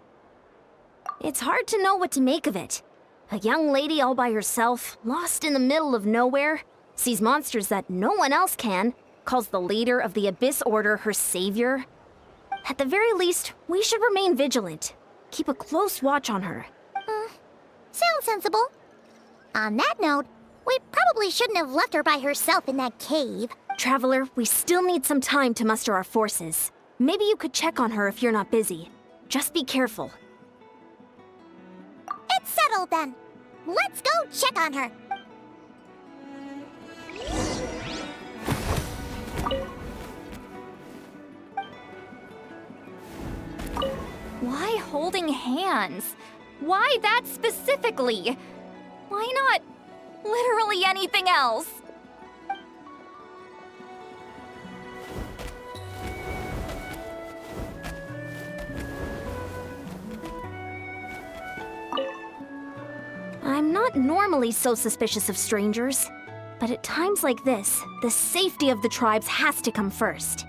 Speaker 2: It's hard to know what to make of it. A young lady all by herself, lost in the middle of nowhere, sees monsters that no one else can, calls the leader of the Abyss Order her savior. At the very least, we should remain vigilant. Keep a close watch on her.
Speaker 3: Sounds sensible. On that note, we probably shouldn't have left her by herself in that cave.
Speaker 2: Traveler, we still need some time to muster our forces. Maybe you could check on her if you're not busy. Just be careful.
Speaker 3: It's settled then. Let's go check on her.
Speaker 5: Why holding hands? Why that specifically? Why not literally anything else?
Speaker 2: I'm not normally so suspicious of strangers, but at times like this, the safety of the tribes has to come first.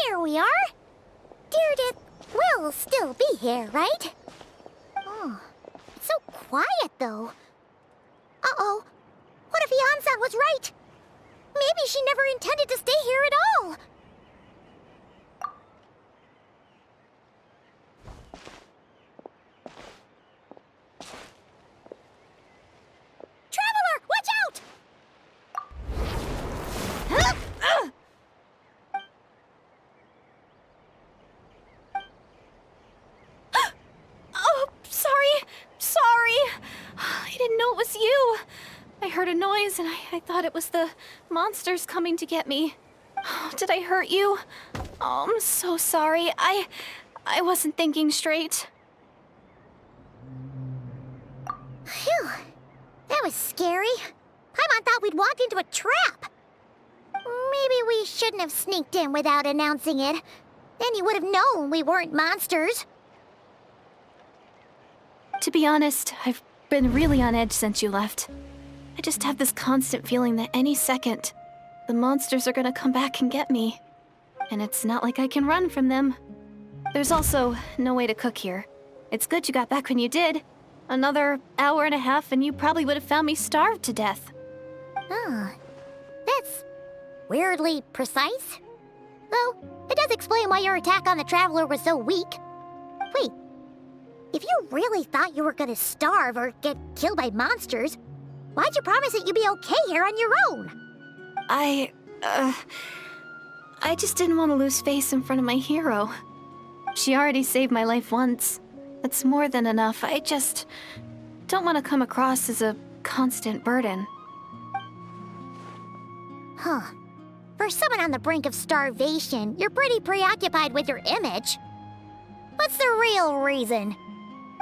Speaker 3: Here we are. Deredithy will still be here, right? Oh, it's so quiet though. Uh-oh. What if Yansan was right? Maybe she never intended to stay here at all. Traveler, watch out!
Speaker 5: Oh, sorry. I didn't know it was you. I heard a noise and I thought it was the monsters coming to get me. Oh, did I hurt you? Oh, I'm so sorry. I wasn't thinking straight.
Speaker 3: Phew. That was scary. Paimon thought we'd walked into a trap. Maybe we shouldn't have sneaked in without announcing it. Then you would have known we weren't monsters.
Speaker 5: To be honest, I've been really on edge since you left. I just have this constant feeling that any second, the monsters are gonna come back and get me. And it's not like I can run from them. There's also no way to cook here. It's good you got back when you did. Another hour and a half and you probably would have found me starved to death.
Speaker 3: Oh, that's weirdly precise. Though, it does explain why your attack on the Traveler was so weak. Wait, if you really thought you were gonna starve or get killed by monsters, why'd you promise that you'd be okay here on your own?
Speaker 5: I just didn't want to lose face in front of my hero. She already saved my life once. That's more than enough. I just don't want to come across as a constant burden.
Speaker 3: Huh. For someone on the brink of starvation, you're pretty preoccupied with your image. What's the real reason?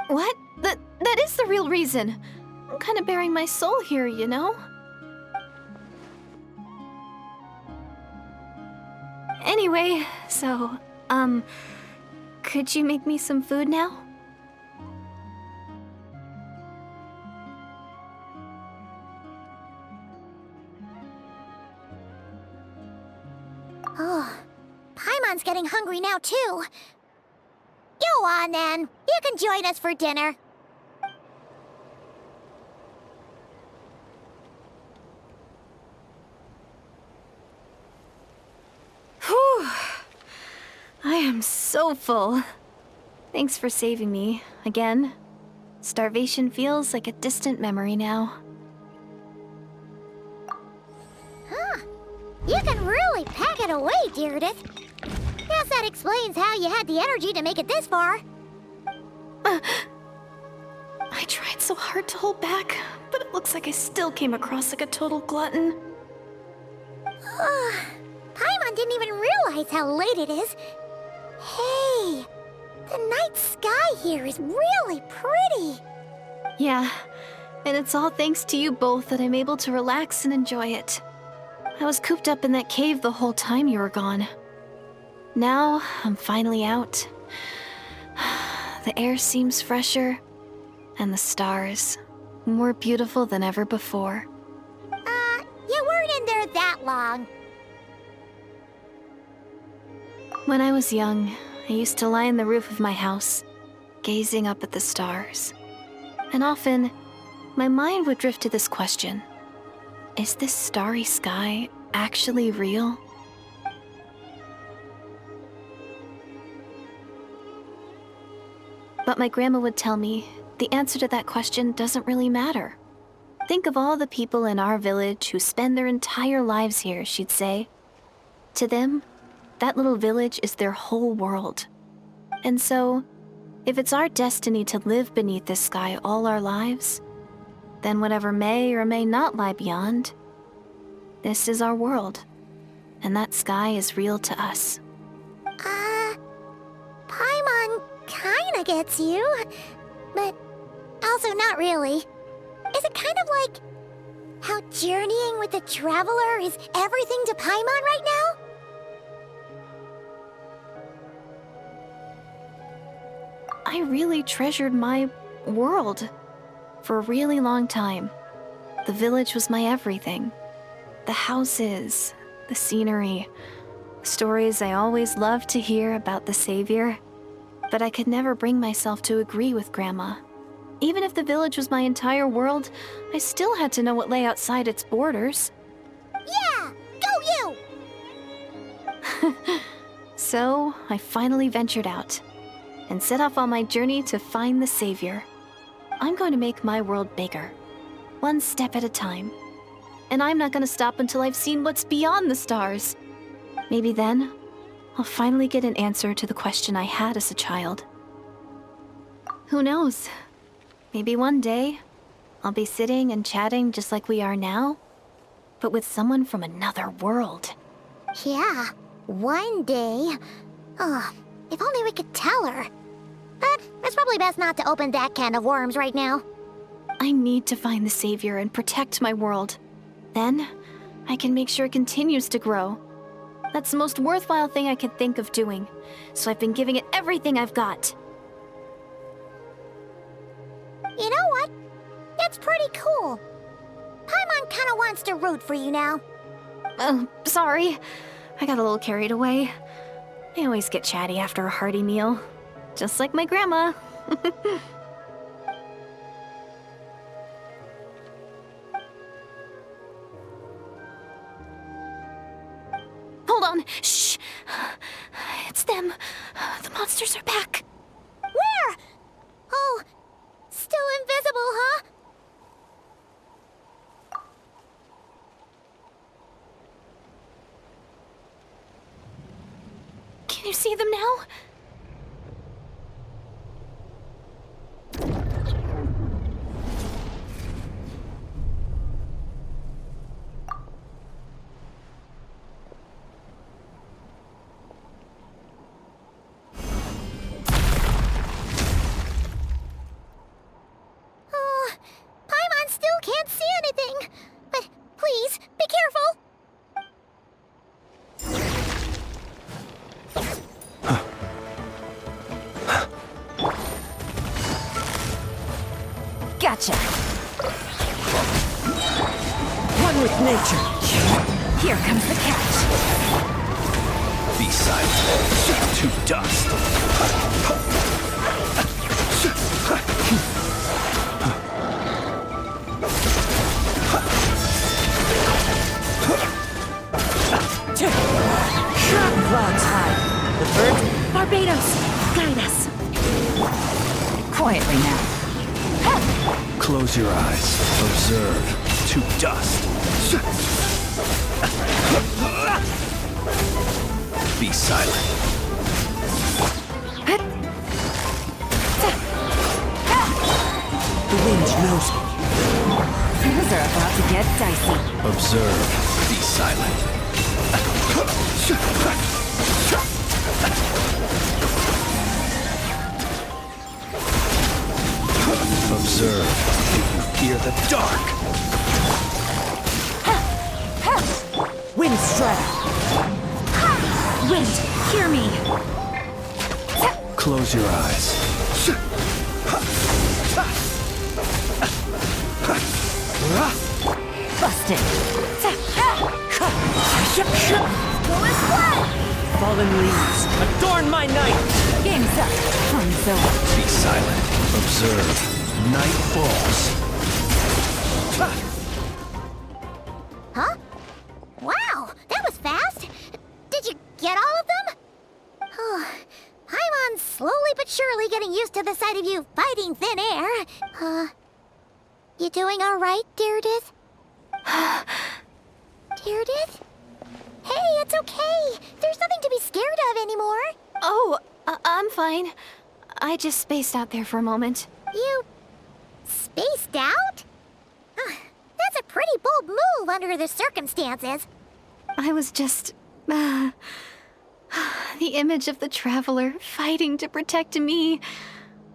Speaker 5: What? That is the real reason. I'm kind of bearing my soul here, you know?
Speaker 2: Anyway, so, could you make me some food now?
Speaker 3: Oh, Paimon's getting hungry now, too. Go on, then. You can join us for dinner.
Speaker 2: Whew. I am so full. Thanks for saving me, again. Starvation feels like a distant memory now.
Speaker 3: Huh. You can really pack it away, Deredith. Guess that explains how you had the energy to make it this far.
Speaker 2: I tried so hard to hold back, but it looks like I still came across like a total glutton.
Speaker 3: Paimon didn't even realize how late it is. Hey, the night sky here is really pretty.
Speaker 2: Yeah, and it's all thanks to you both that I'm able to relax and enjoy it. I was cooped up in that cave the whole time you were gone. Now, I'm finally out. The air seems fresher, and the stars more beautiful than ever before.
Speaker 3: You weren't in there that long.
Speaker 2: When I was young, I used to lie on the roof of my house, gazing up at the stars. And often, my mind would drift to this question. Is this starry sky actually real? But my grandma would tell me the answer to that question doesn't really matter. Think of all the people in our village who spend their entire lives here, she'd say. To them, that little village is their whole world. And so, if it's our destiny to live beneath this sky all our lives, then whatever may or may not lie beyond, this is our world, and that sky is real to us.
Speaker 3: Paimon kinda gets you, but also not really. Is it kind of like how journeying with the Traveler is everything to Paimon right now?
Speaker 2: I really treasured my world for a really long time. The village was my everything. The houses, the scenery, stories I always loved to hear about the Savior. But I could never bring myself to agree with Grandma. Even if the village was my entire world, I still had to know what lay outside its borders.
Speaker 3: Yeah! Go you!
Speaker 2: So, I finally ventured out and set off on my journey to find the Savior. I'm going to make my world bigger, one step at a time. And I'm not going to stop until I've seen what's beyond the stars. Maybe then, I'll finally get an answer to the question I had as a child. Who knows? Maybe one day, I'll be sitting and chatting just like we are now, but with someone from another world.
Speaker 3: Yeah, one day. Oh, if only we could tell her. But it's probably best not to open that can of worms right now.
Speaker 2: I need to find the Savior and protect my world. Then, I can make sure it continues to grow. That's the most worthwhile thing I can think of doing, so I've been giving it everything I've got.
Speaker 3: You know what? It's pretty cool. Paimon kinda wants to root for you now.
Speaker 2: Oh, sorry. I got a little carried away. I always get chatty after a hearty meal. Just like my grandma. Hold on. Shh. It's them. The monsters are back.
Speaker 3: Where? Oh, still invisible, huh?
Speaker 2: Can you see them now?
Speaker 3: Oh, Paimon still can't see anything. But please, be careful.
Speaker 1: Gotcha.
Speaker 6: One with nature.
Speaker 1: Here comes the catch.
Speaker 7: Be silent. To dust.
Speaker 6: Clouds high. The birds.
Speaker 1: Barbados, guide us. Quietly now.
Speaker 7: Close your eyes. Observe. To dust. Be silent.
Speaker 6: The wind knows me.
Speaker 1: Things are about to get dicey.
Speaker 7: Observe. Be silent. Observe. If you fear the dark.
Speaker 6: Wind strike.
Speaker 1: Wind, hear me.
Speaker 7: Close your eyes.
Speaker 1: Busted.
Speaker 6: Fallen leaves. Adorn my night.
Speaker 1: Game's up. Fun's over.
Speaker 7: Be silent. Observe. Night falls.
Speaker 3: Huh? Wow, that was fast. Did you get all of them? Oh, Paimon's slowly but surely getting used to the sight of you fighting thin air. You doing all right, Deredith? Deredith? Hey, it's okay. There's nothing to be scared of anymore.
Speaker 2: Oh, I'm fine. I just spaced out there for a moment.
Speaker 3: You spaced out? That's a pretty bold move under the circumstances.
Speaker 2: I was just... the image of the Traveler fighting to protect me.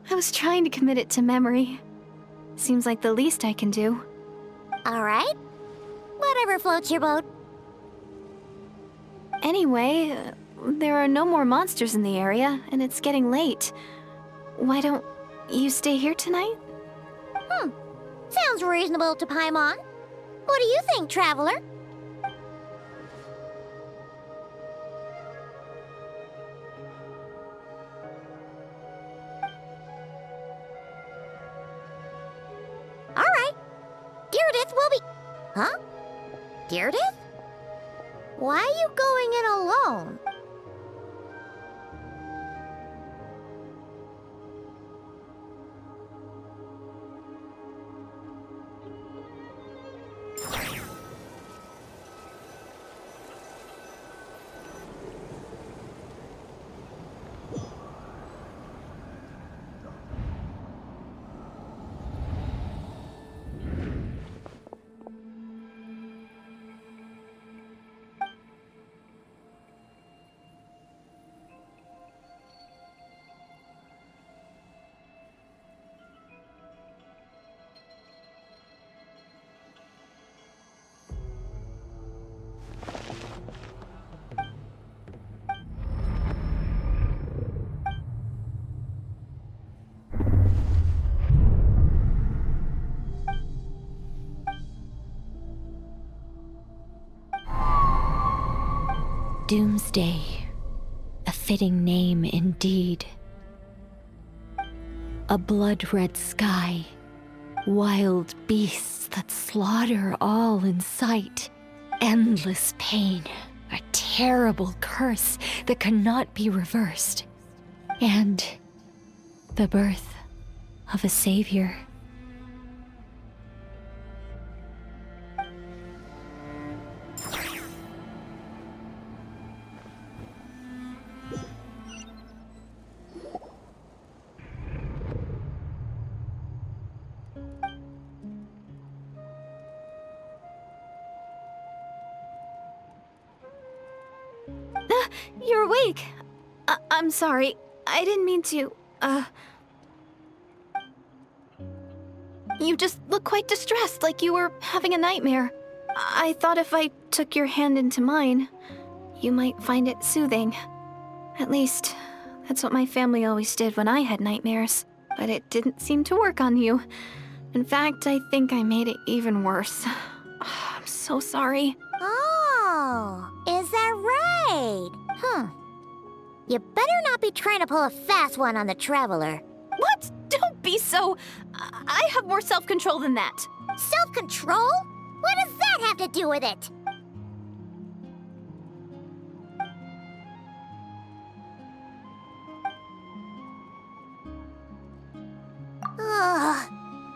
Speaker 2: I was trying to commit it to memory. Seems like the least I can do.
Speaker 3: All right. Whatever floats your boat.
Speaker 2: Anyway, there are no more monsters in the area, and it's getting late. Why don't you stay here tonight?
Speaker 3: Sounds reasonable to Paimon. What do you think, Traveler? All right. Deredith will be... Huh? Deredith? Why are you going in alone?
Speaker 11: Doomsday, a fitting name indeed. A blood-red sky, wild beasts that slaughter all in sight, endless pain, a terrible curse that cannot be reversed, and the birth of a savior.
Speaker 2: You're awake. I'm sorry. I didn't mean to, You just look quite distressed, like you were having a nightmare. I thought if I took your hand into mine, you might find it soothing. At least, that's what my family always did when I had nightmares. But it didn't seem to work on you.
Speaker 5: In fact, I think I made it even worse. I'm so sorry.
Speaker 3: Oh, is that right? You better not be trying to pull a fast one on the Traveler.
Speaker 2: What? Don't be so... I have more self-control than that.
Speaker 3: Self-control? What does that have to do with it? Ugh.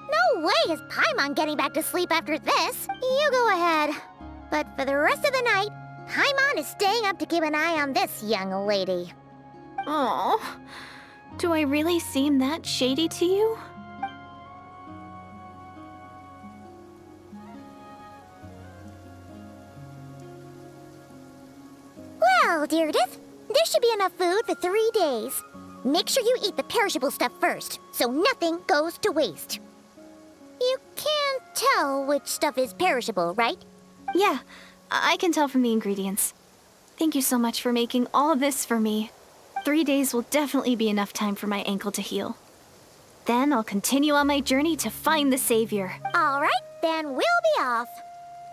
Speaker 3: No way is Paimon getting back to sleep after this. You go ahead. But for the rest of the night, Paimon is staying up to keep an eye on this young lady.
Speaker 2: Oh, do I really seem that shady to you?
Speaker 3: Well, Deredith, there should be enough food for 3 days. Make sure you eat the perishable stuff first, so nothing goes to waste. You can't tell which stuff is perishable, right?
Speaker 2: Yeah, I can tell from the ingredients. Thank you so much for making all of this for me. 3 days will definitely be enough time for my ankle to heal. Then I'll continue on my journey to find the Savior.
Speaker 3: All right, then we'll be off.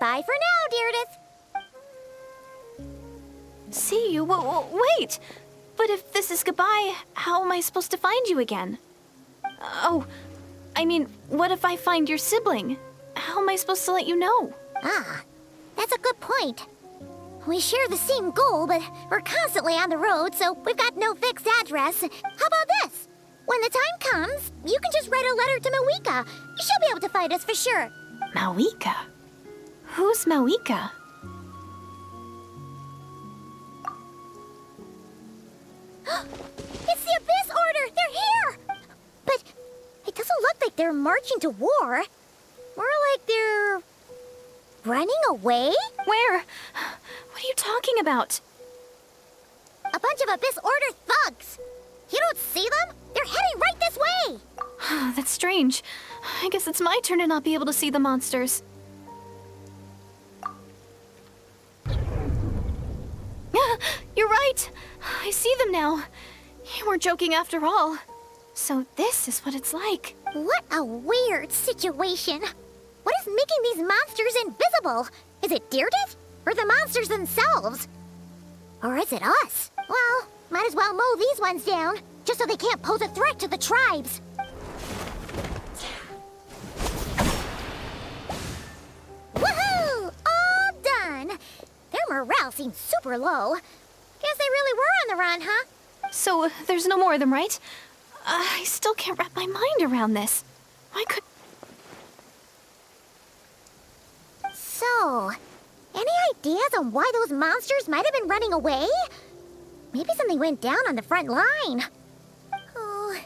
Speaker 3: Bye for now, Deredith.
Speaker 2: See you? Wait! But if this is goodbye, how am I supposed to find you again? Oh, I mean, what if I find your sibling? How am I supposed to let you know?
Speaker 3: Ah, that's a good point. We share the same goal, but we're constantly on the road, so we've got no fixed address. How about this? When the time comes, you can just write a letter to Mawika. She'll be able to find us for sure.
Speaker 2: Mawika? Who's Mawika?
Speaker 3: It's the Abyss Order! They're here! But it doesn't look like they're marching to war. More like they're... running away?
Speaker 2: Where? What are you talking about?
Speaker 3: A bunch of Abyss Order thugs! You don't see them? They're heading right this way!
Speaker 2: That's strange. I guess it's my turn to not be able to see the monsters. You're right! I see them now. You weren't joking after all. So this is what it's like.
Speaker 3: What a weird situation. What is making these monsters invisible? Is it Deredith? Or the monsters themselves? Or is it us? Well, might as well mow these ones down, just so they can't pose a threat to the tribes. Woohoo! All done! Their morale seems super low. Guess they really were on the run, huh?
Speaker 2: So there's no more of them, right? I still can't wrap my mind around this. Why could...
Speaker 3: So, any ideas on why those monsters might have been running away? Maybe something went down on the front line. Oh,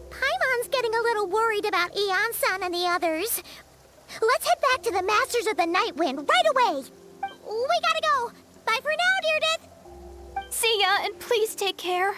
Speaker 3: Paimon's getting a little worried about Eon-san and the others. Let's head back to the Masters of the Night Wind right away. We gotta go. Bye for now, Deredith.
Speaker 2: See ya, and please take care.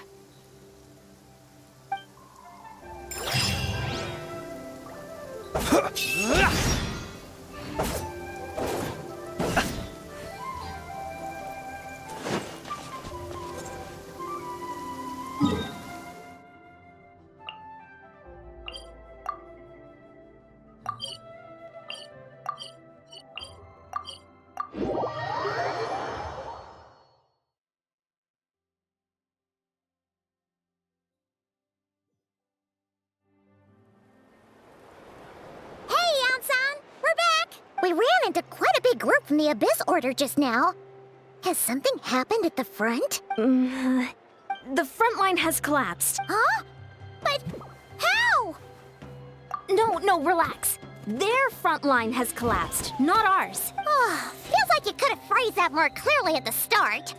Speaker 3: We ran into quite a big group from the Abyss Order just now. Has something happened at the front?
Speaker 2: The front line has collapsed.
Speaker 3: Huh? But how?
Speaker 2: No, relax. Their front line has collapsed, not ours.
Speaker 3: Oh, feels like you could have phrased that more clearly at the start.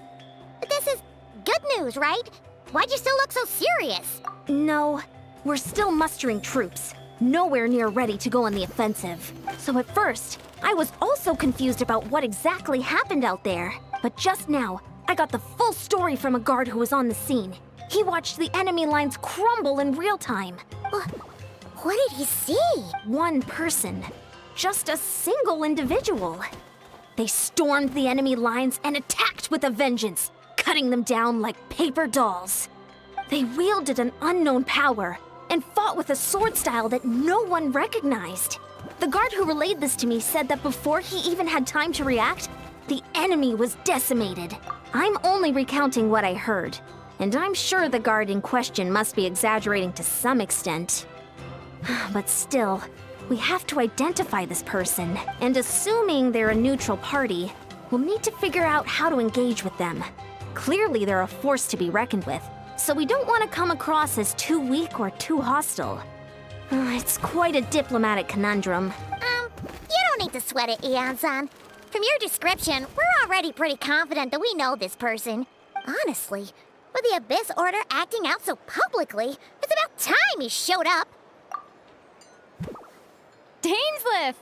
Speaker 3: But this is good news, right? Why'd you still look so serious?
Speaker 2: No, we're still mustering troops. Nowhere near ready to go on the offensive. So at first, I was also confused about what exactly happened out there. But just now, I got the full story from a guard who was on the scene. He watched the enemy lines crumble in real time.
Speaker 3: What did he see?
Speaker 2: One person. Just a single individual. They stormed the enemy lines and attacked with a vengeance, cutting them down like paper dolls. They wielded an unknown power, and fought with a sword style that no one recognized. The guard who relayed this to me said that before he even had time to react, the enemy was decimated. I'm only recounting what I heard, and I'm sure the guard in question must be exaggerating to some extent. But still, we have to identify this person, and assuming they're a neutral party, we'll need to figure out how to engage with them. Clearly, they're a force to be reckoned with, so we don't want to come across as too weak or too hostile. It's quite a diplomatic conundrum.
Speaker 3: You don't need to sweat it, Eon-san. From your description, we're already pretty confident that we know this person. Honestly, with the Abyss Order acting out so publicly, it's about time he showed up.
Speaker 5: Dainsliff!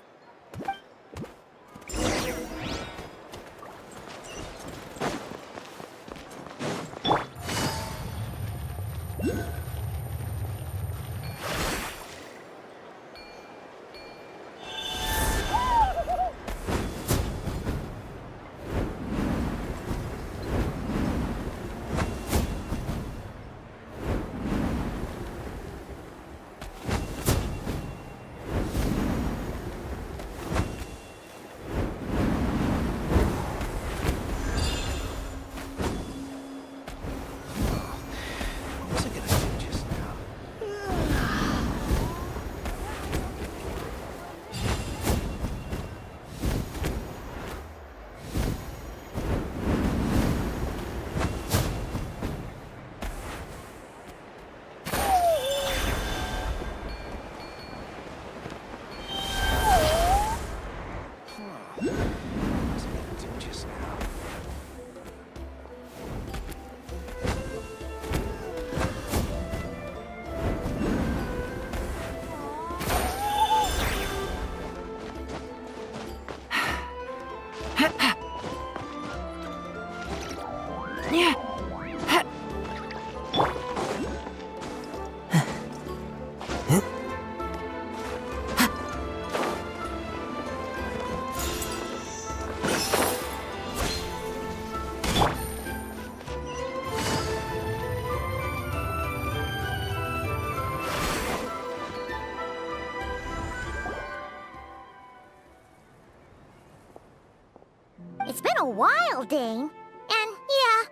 Speaker 3: It's been a while, Dane. And yeah,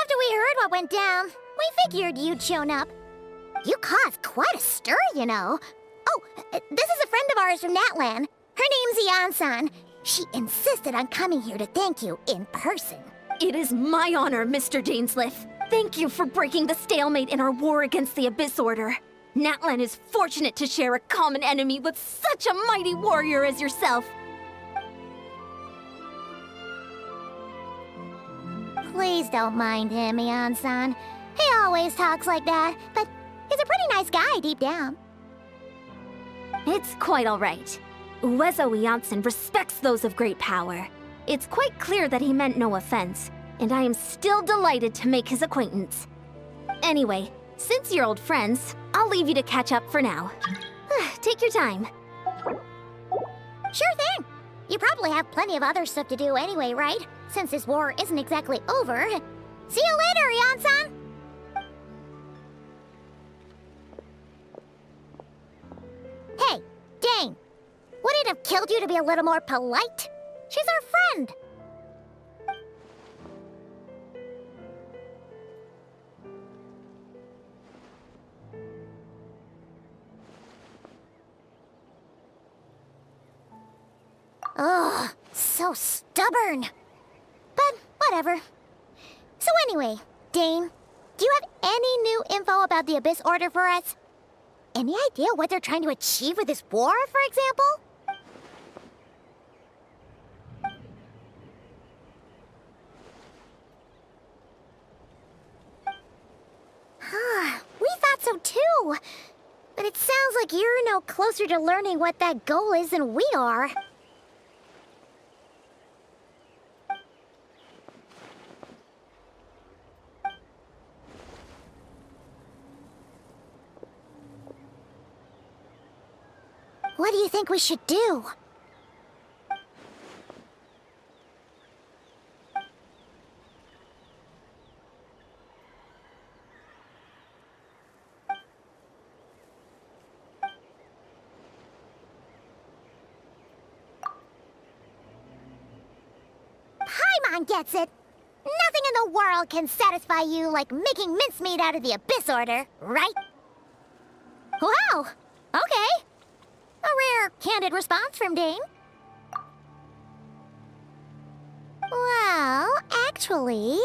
Speaker 3: after we heard what went down, we figured you'd shown up. You caused quite a stir, you know. Oh, this is a friend of ours from Natlan. Her name's Eon-san. She insisted on coming here to thank you in person.
Speaker 2: It is my honor, Mr. Dainsliff. Thank you for breaking the stalemate in our war against the Abyss Order. Natlan is fortunate to share a common enemy with such a mighty warrior as yourself.
Speaker 3: Please don't mind him, Eon-san. He always talks like that, but he's a pretty nice guy deep down.
Speaker 2: It's quite all right. Uezo Eonson respects those of great power. It's quite clear that he meant no offense, and I am still delighted to make his acquaintance. Anyway, since you're old friends, I'll leave you to catch up for now. Take your time.
Speaker 3: Sure thing. You probably have plenty of other stuff to do anyway, right? Since this war isn't exactly over. See you later, Eon-san! Hey, Dane! Would it have killed you to be a little more polite? She's our friend! Ugh, so stubborn. But whatever. So anyway, Dane, do you have any new info about the Abyss Order for us? Any idea what they're trying to achieve with this war, for example? We thought so too. But it sounds like you're no closer to learning what that goal is than we are. What do you think we should do? Paimon gets it. Nothing in the world can satisfy you like making mincemeat out of the Abyss Order, right? Wow, okay. A rare, candid response from Dane. Well, actually,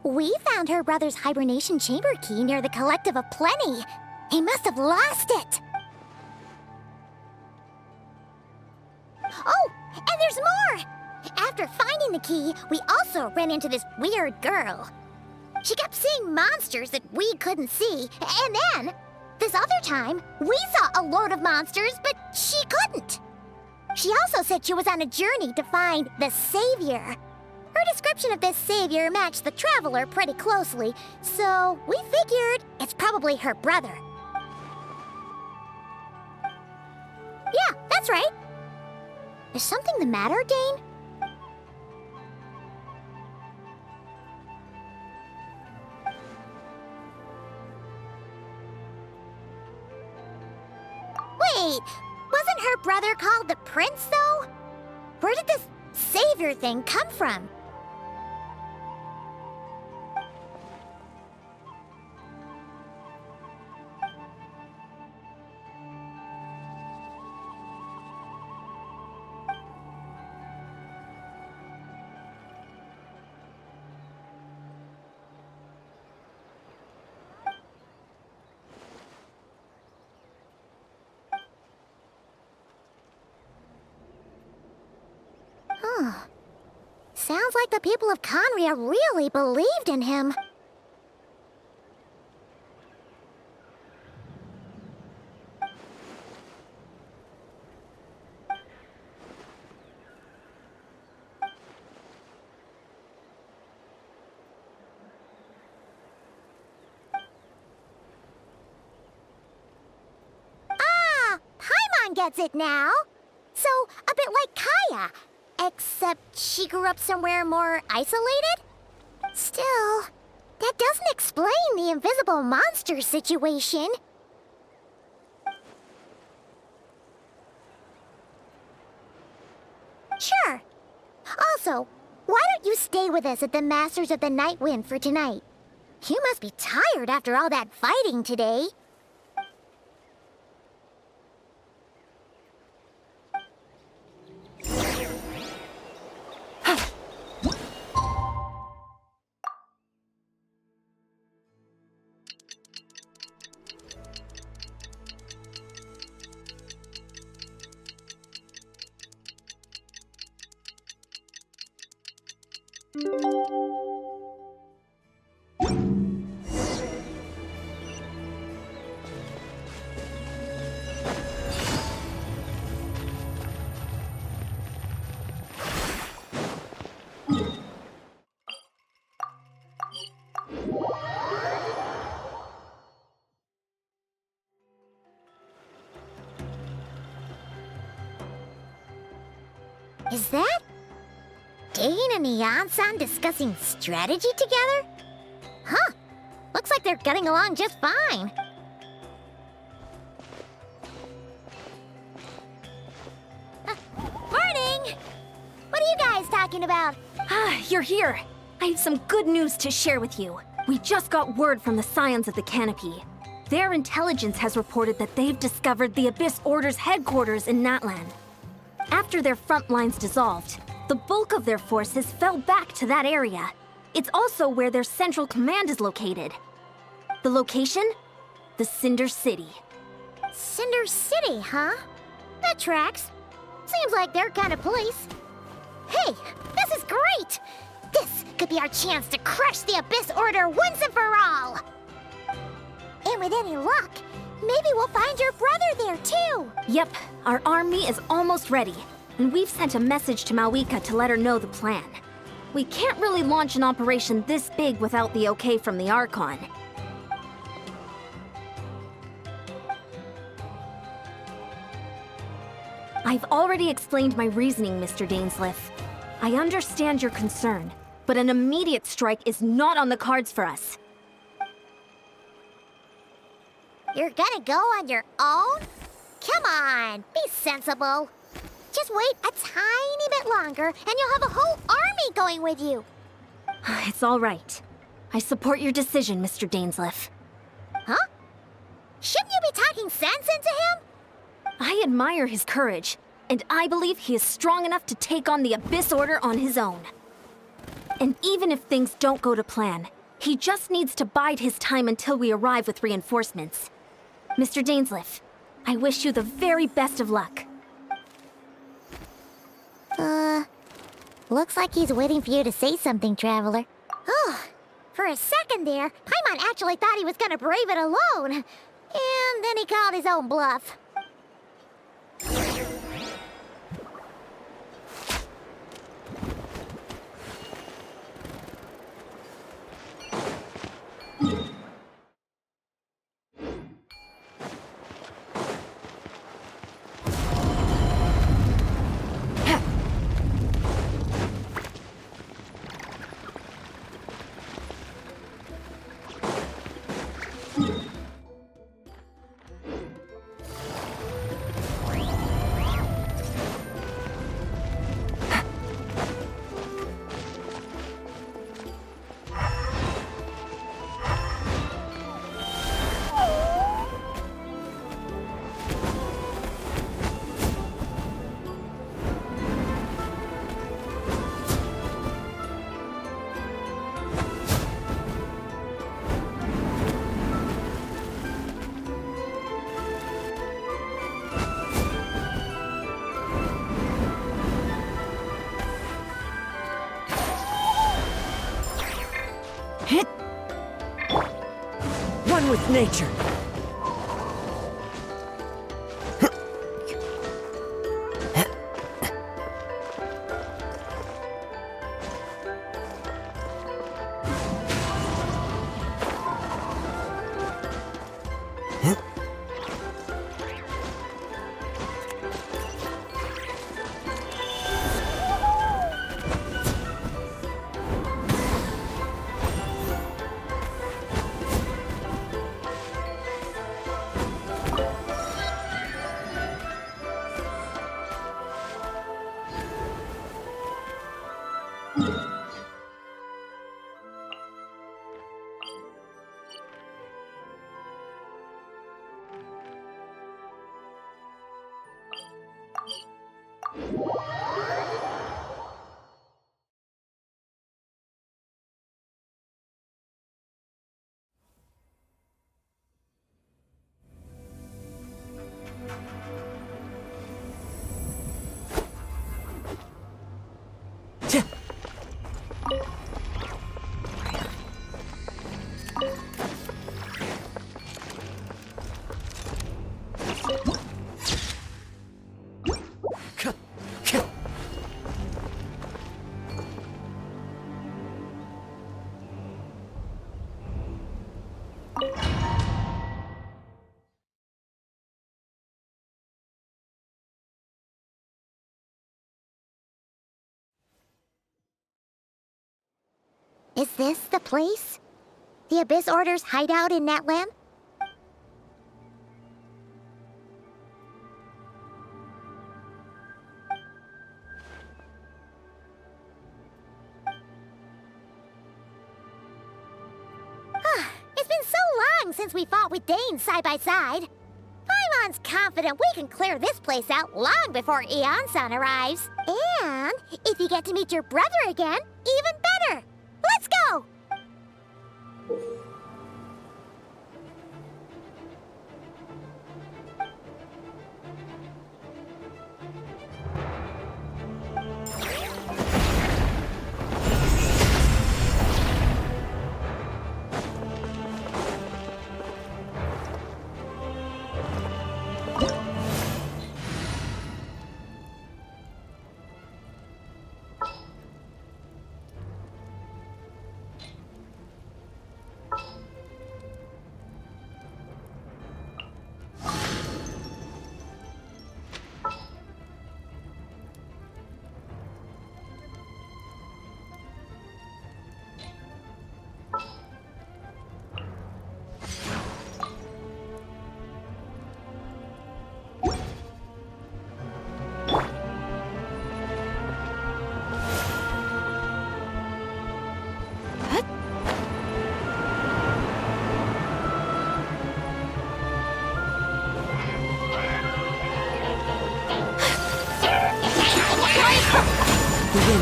Speaker 3: we found her brother's hibernation chamber key near the Collective of Plenty. He must have lost it. Oh, and there's more! After finding the key, we also ran into this weird girl. She kept seeing monsters that we couldn't see, and then, this other time, we saw a load of monsters, but she couldn't. She also said she was on a journey to find the Savior. Her description of this Savior matched the Traveler pretty closely, so we figured it's probably her brother. Yeah, that's right. Is something the matter, Dane? Wait, wasn't her brother called the Prince, though? Where did this Savior thing come from? Sounds like the people of Conria really believed in him. Ah, Paimon gets it now. So, a bit like Kaya. Except she grew up somewhere more isolated? Still, that doesn't explain the invisible monster situation. Sure. Also, why don't you stay with us at the Masters of the Night Wind for tonight? You must be tired after all that fighting today. Is that Dane and Neon-san discussing strategy together? Huh. Looks like they're getting along just fine. Morning! What are you guys talking about?
Speaker 2: Ah, you're here. I have some good news to share with you. We just got word from the Scions of the Canopy. Their intelligence has reported that they've discovered the Abyss Order's headquarters in Natland. After their front lines dissolved, the bulk of their forces fell back to that area. It's also where their central command is located. The location? The Cinder City.
Speaker 3: Cinder City, huh? That tracks. Seems like their kind of place. Hey, this is great! This could be our chance to crush the Abyss Order once and for all! And with any luck, maybe we'll find your brother there too!
Speaker 2: Yep, our army is almost ready, and we've sent a message to Mawika to let her know the plan. We can't really launch an operation this big without the okay from the Archon. I've already explained my reasoning, Mr. Dainsleif. I understand your concern, but an immediate strike is not on the cards for us.
Speaker 3: You're gonna go on your own? Come on, be sensible. Just wait a tiny bit longer and you'll have a whole army ain't going with you.
Speaker 2: It's all right. I support your decision, Mr. Dainsleif.
Speaker 3: Huh? Shouldn't you be talking sense into him?
Speaker 2: I admire his courage, and I believe he is strong enough to take on the Abyss Order on his own. And even if things don't go to plan, he just needs to bide his time until we arrive with reinforcements. Mr. Dainsleif, I wish you the very best of luck.
Speaker 3: Looks like he's waiting for you to say something, Traveler. Oh, for a second there, Paimon actually thought he was gonna brave it alone. And then he called his own bluff.
Speaker 6: One with nature.
Speaker 3: Is this the place? The Abyss Order's hideout in Natlam? It's been so long since we fought with Dane side by side. Paimon's confident we can clear this place out long before Eon-san arrives. And if you get to meet your brother again, even better! Let's go!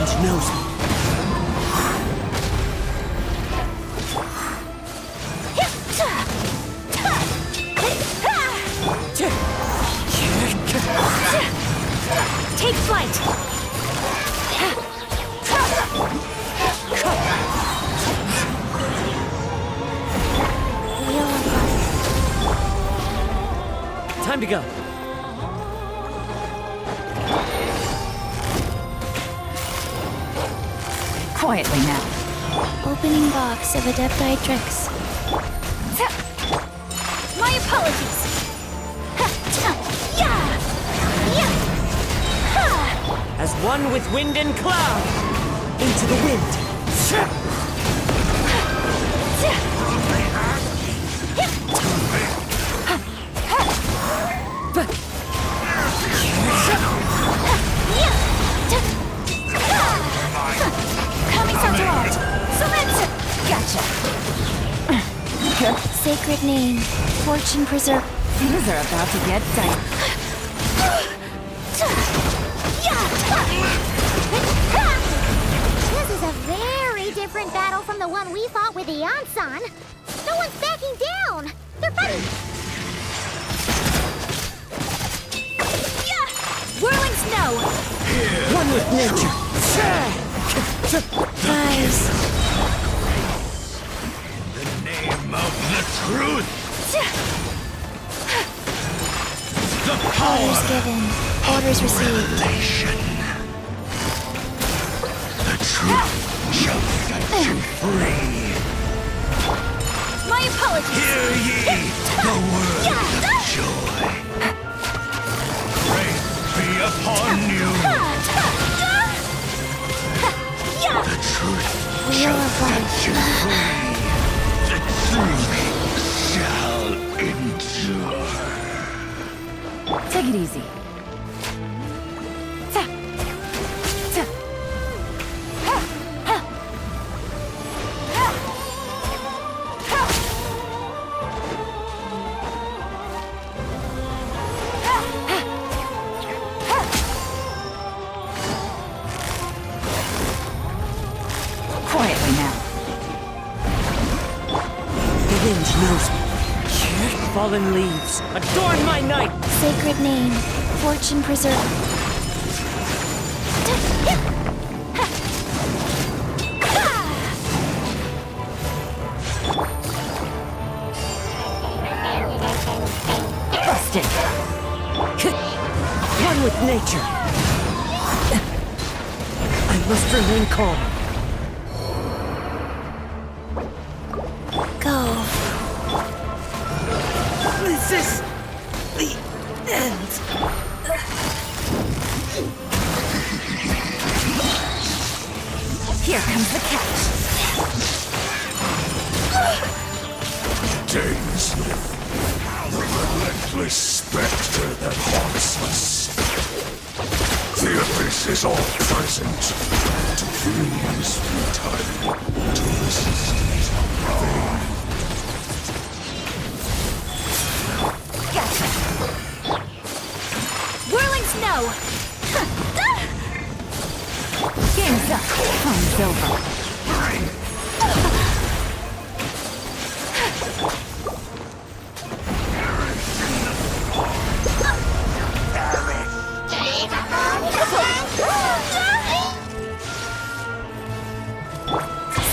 Speaker 6: wind knows me.
Speaker 5: Take flight!
Speaker 6: Time to go.
Speaker 1: Quietly now.
Speaker 3: Opening box of Adepti tricks.
Speaker 5: My apologies!
Speaker 6: As one with wind and cloud. Into the wind.
Speaker 5: Gotcha.
Speaker 3: Sacred name, fortune preserve.
Speaker 1: Things are about to get dicey.
Speaker 3: This is a very different battle from the one we fought with the Ansan. No one's backing down. They're fighting.
Speaker 5: Whirling snow!
Speaker 6: One with nature.
Speaker 3: Guys.
Speaker 9: Name of the truth. The power.
Speaker 3: Orders given. Orders received.
Speaker 9: Revelation. The truth shall set you free.
Speaker 5: My apologies!
Speaker 9: Hear ye the word of joy. Grace be upon you. The truth
Speaker 3: Wheel of
Speaker 9: set
Speaker 3: life.
Speaker 9: you free. The truth shall endure.
Speaker 1: Take it easy. Quietly now.
Speaker 6: The wind knows me. Fallen leaves, adorn my night!
Speaker 3: Sacred name, fortune preserve.
Speaker 1: Busted.
Speaker 6: One with nature. I must remain calm.
Speaker 3: Go.
Speaker 6: This is the end.
Speaker 1: Here comes the catch.
Speaker 9: Dainsmith, the relentless specter that haunts us. The abyss is all present. To flee is futile. To resist is vain.
Speaker 5: Gotcha! Whirling snow!
Speaker 1: Game's up. Time's over.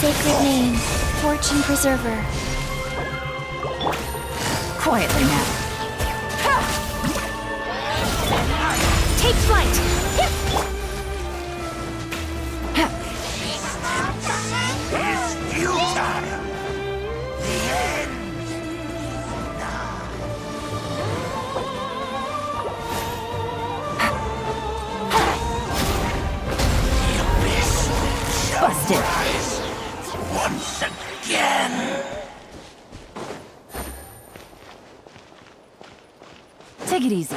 Speaker 3: Sacred name, fortune preserver.
Speaker 1: Quietly now.
Speaker 5: Take flight!
Speaker 9: It's futile. The end. The abyss shall
Speaker 1: Busted.
Speaker 9: rise once again.
Speaker 1: Take it easy.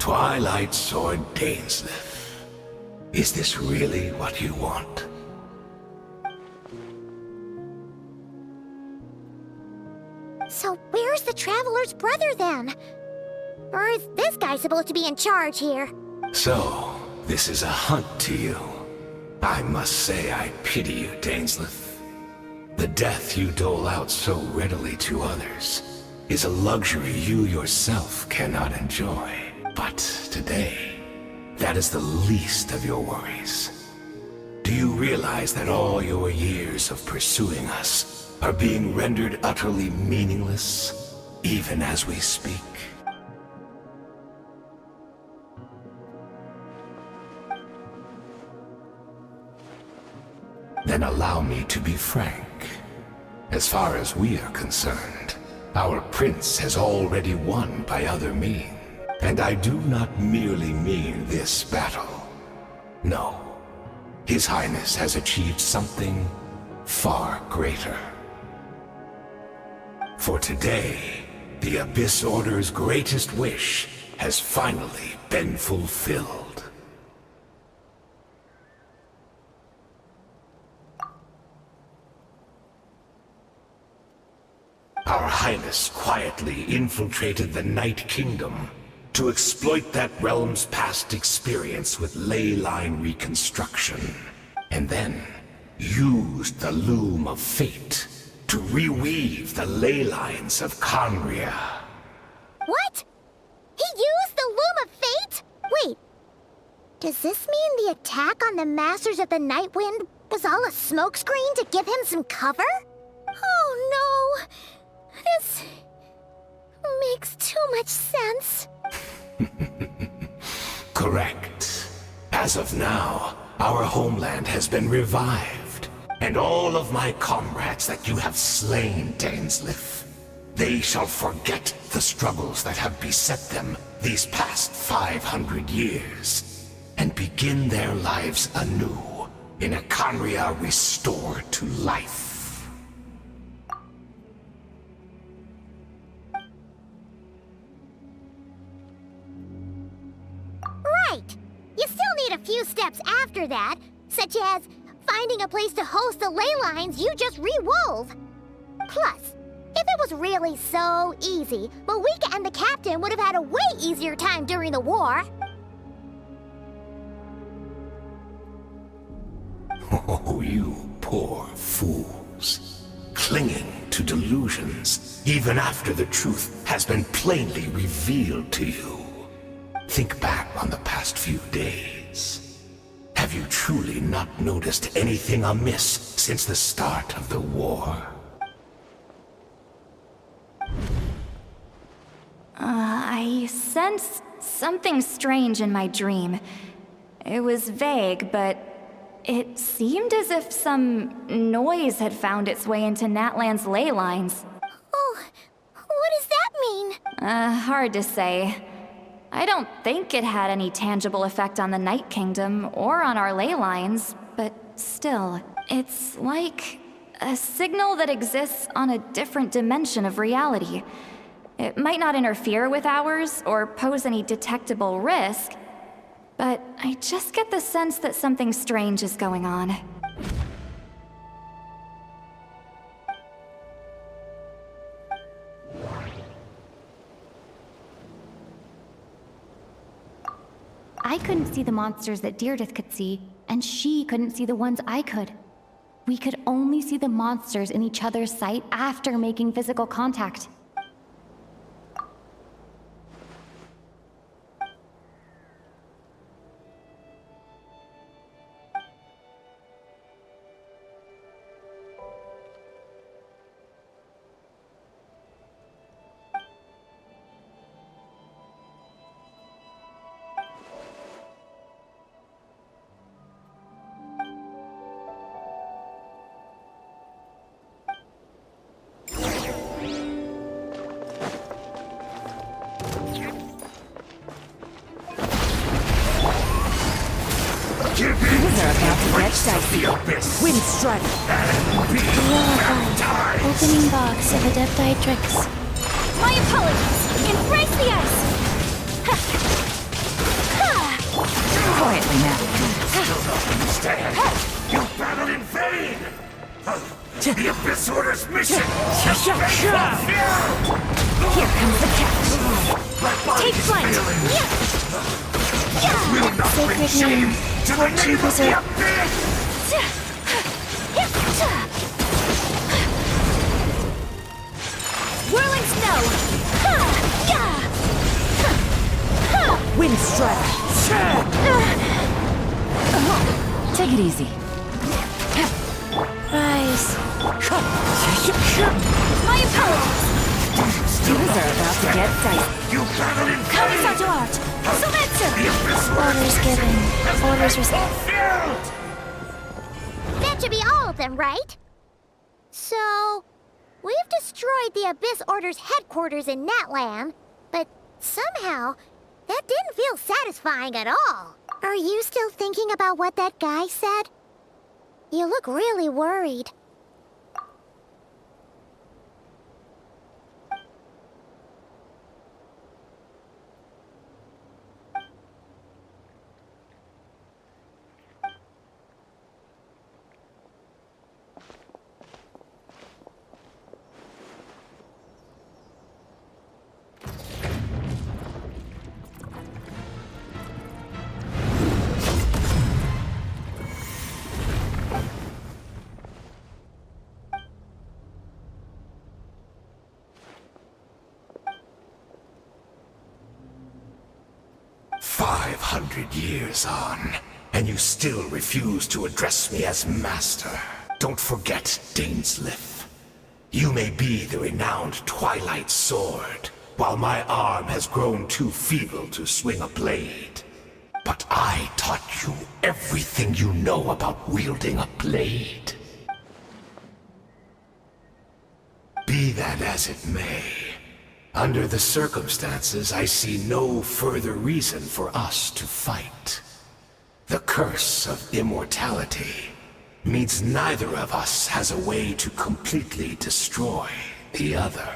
Speaker 9: Twilight Sword Dainsleif. Is this really what you want?
Speaker 3: So where's the Traveler's brother then? Or is this guy supposed to be in charge here?
Speaker 9: So, this is a hunt to you. I must say I pity you, Dainsleif. The death you dole out so readily to others is a luxury you yourself cannot enjoy. But today, that is the least of your worries. Do you realize that all your years of pursuing us are being rendered utterly meaningless, even as we speak? Then allow me to be frank. As far as we are concerned, our prince has already won by other means. And I do not merely mean this battle. No. His Highness has achieved something far greater. For today, the Abyss Order's greatest wish has finally been fulfilled. Our Highness quietly infiltrated the Night Kingdom to exploit that realm's past experience with ley line reconstruction, and then used the Loom of Fate to reweave the ley lines of Conria.
Speaker 3: What? He used the Loom of Fate? Wait, does this mean the attack on the Masters of the Night Wind was all a smokescreen to give him some cover? Oh no! This makes too much sense.
Speaker 9: Correct. As of now, our homeland has been revived, and all of my comrades that you have slain, Dainsleif, they shall forget the struggles that have beset them these past 500 years, and begin their lives anew in a Conria restored to life.
Speaker 3: Right! You still need a few steps after that, such as finding a place to host the ley lines you just re-wove. Plus, if it was really so easy, Moeka and the captain would have had a way easier time during the war.
Speaker 9: Oh, you poor fools. Clinging to delusions, even after the truth has been plainly revealed to you. Think back on the past few days. Have you truly not noticed anything amiss since the start of the war?
Speaker 5: I sensed something strange in my dream. It was vague, but it seemed as if some noise had found its way into Natlan's ley lines.
Speaker 3: Oh, what does that mean?
Speaker 5: Hard to say. I don't think it had any tangible effect on the Night Kingdom or on our ley lines, but still, it's like a signal that exists on a different dimension of reality. It might not interfere with ours or pose any detectable risk, but I just get the sense that something strange is going on.
Speaker 12: I couldn't see the monsters that Deredith could see, and she couldn't see the ones I could. We could only see the monsters in each other's sight after making physical contact.
Speaker 1: Wind strike.
Speaker 11: Opening box of Adepti tricks.
Speaker 2: My apologies! Embrace the ice!
Speaker 1: Quietly now.
Speaker 9: Still don't understand. You battled in vain. The Abyss Order's mission has been fulfilled.
Speaker 1: Here comes the catch.
Speaker 9: My body
Speaker 1: Take
Speaker 9: is
Speaker 1: flight.
Speaker 9: failing. Will not bring shame to the name of the Abyss.
Speaker 1: Whirling snow. Wind strike. Take it easy.
Speaker 12: Rise.
Speaker 1: My apologies. Things are about to get dicey.
Speaker 9: You battled in
Speaker 1: Come,
Speaker 9: vain.
Speaker 1: Dr. Art. Sylvester.
Speaker 9: The Abyss
Speaker 12: Orders given. Orders received.
Speaker 9: fulfilled.
Speaker 3: That should be all of them, right? So, we've destroyed the Abyss Order's headquarters in Natlan, but somehow, that didn't feel satisfying at all. Are you still thinking about what that guy said? You look really worried.
Speaker 9: Years on, and you still refuse to address me as master. Don't forget, Dainsleif. You may be the renowned Twilight Sword, while my arm has grown too feeble to swing a blade. But I taught you everything you know about wielding a blade. Be that as it may, under the circumstances, I see no further reason for us to fight. The curse of immortality means neither of us has a way to completely destroy the other.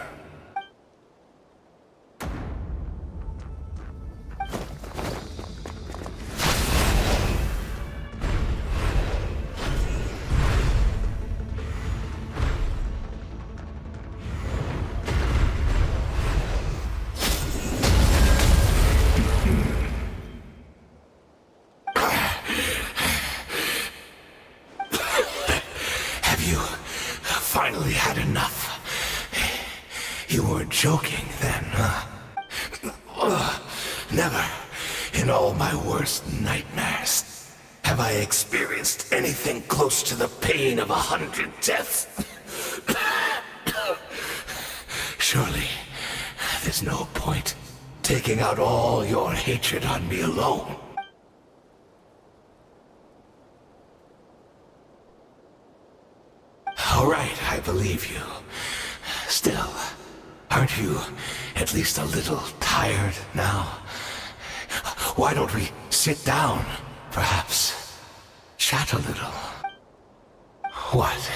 Speaker 9: Finally had enough. You weren't joking then, huh? Never, in all my worst nightmares, have I experienced anything close to the pain of 100 deaths. Surely, there's no point taking out all your hatred on me alone. All right, I believe you. Still, aren't you at least a little tired now? Why don't we sit down, perhaps? Chat a little. What?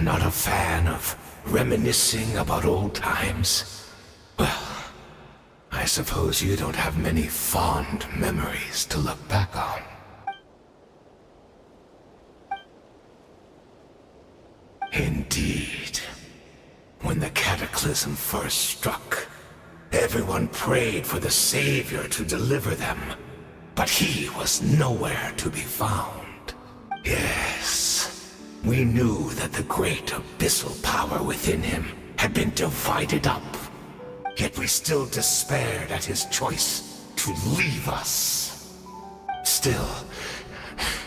Speaker 9: Not a fan of reminiscing about old times? Well, I suppose you don't have many fond memories to look back on. Indeed. When the cataclysm first struck, everyone prayed for the Savior to deliver them, but he was nowhere to be found. Yes, we knew that the great abyssal power within him had been divided up, yet we still despaired at his choice to leave us. Still,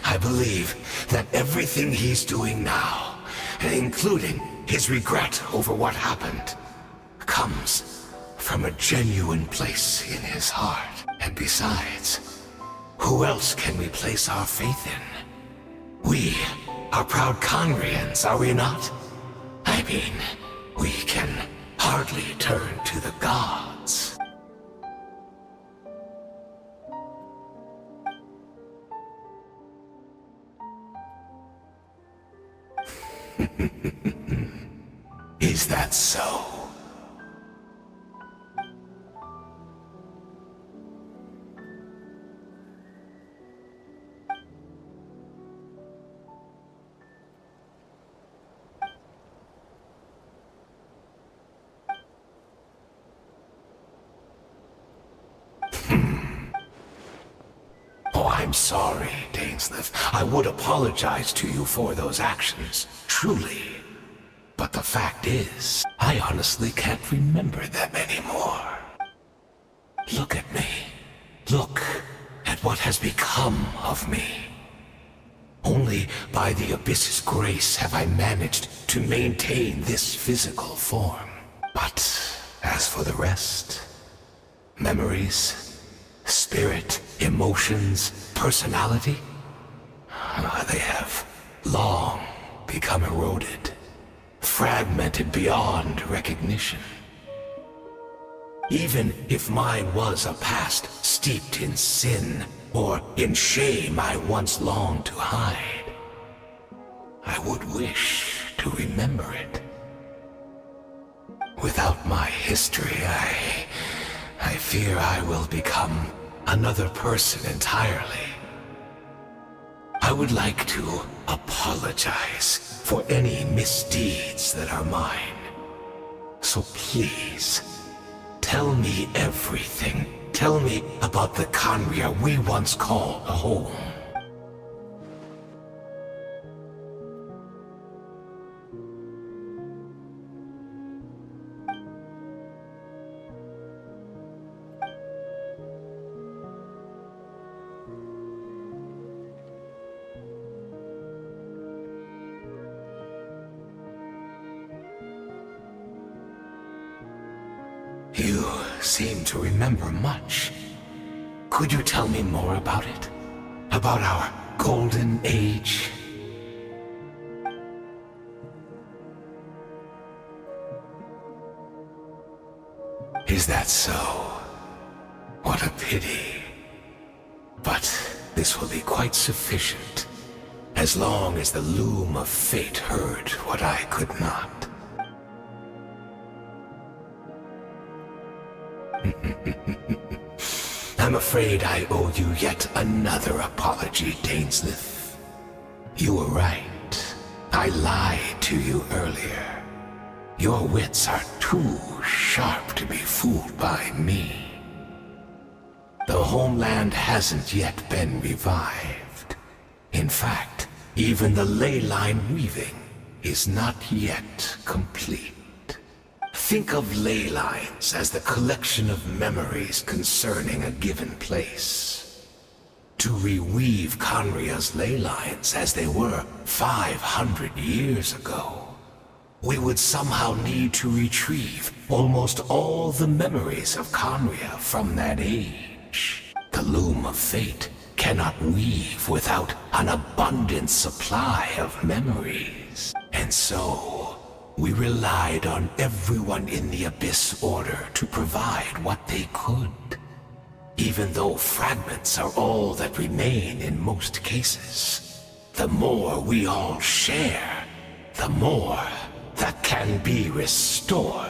Speaker 9: I believe that everything he's doing now, including his regret over what happened, comes from a genuine place in his heart. And besides, who else can we place our faith in? We are proud Conrians, are we not? I mean, we can hardly turn to the gods. Is that so? I'm sorry, Dainsleif. I would apologize to you for those actions, truly. But the fact is, I honestly can't remember them anymore. Look at me. Look at what has become of me. Only by the Abyss's grace have I managed to maintain this physical form. But as for the rest, memories, spirit, emotions, personality, they have long become eroded, fragmented beyond recognition. Even if mine was a past steeped in sin or in shame I once longed to hide, I would wish to remember it. Without my history, I fear I will become another person entirely. I would like to apologize for any misdeeds that are mine. So please, tell me everything. Tell me about the Khaenri'ah we once called home. You seem to remember much. Could you tell me more about it? About our golden age? Is that so? What a pity. But this will be quite sufficient, as long as the loom of fate heard what I could not. I'm afraid I owe you yet another apology, Dainsleif. You were right. I lied to you earlier. Your wits are too sharp to be fooled by me. The homeland hasn't yet been revived. In fact, even the ley line weaving is not yet complete. Think of ley lines as the collection of memories concerning a given place. To reweave Khaenri'ah's ley lines as they were 500 years ago, we would somehow need to retrieve almost all the memories of Khaenri'ah from that age. The loom of fate cannot weave without an abundant supply of memories. And so, we relied on everyone in the Abyss Order to provide what they could. Even though fragments are all that remain in most cases, the more we all share, the more that can be restored.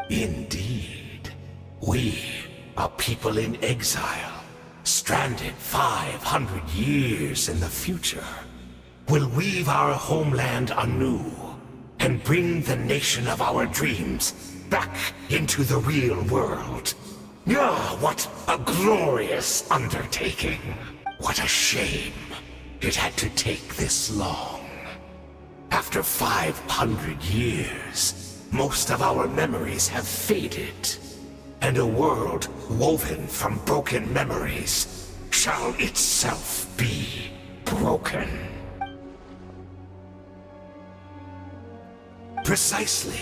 Speaker 9: Indeed, we, a people in exile, stranded 500 years in the future, will weave our homeland anew and bring the nation of our dreams back into the real world. Ah, what a glorious undertaking! What a shame it had to take this long. After 500 years, most of our memories have faded. And a world woven from broken memories shall itself be broken. Precisely,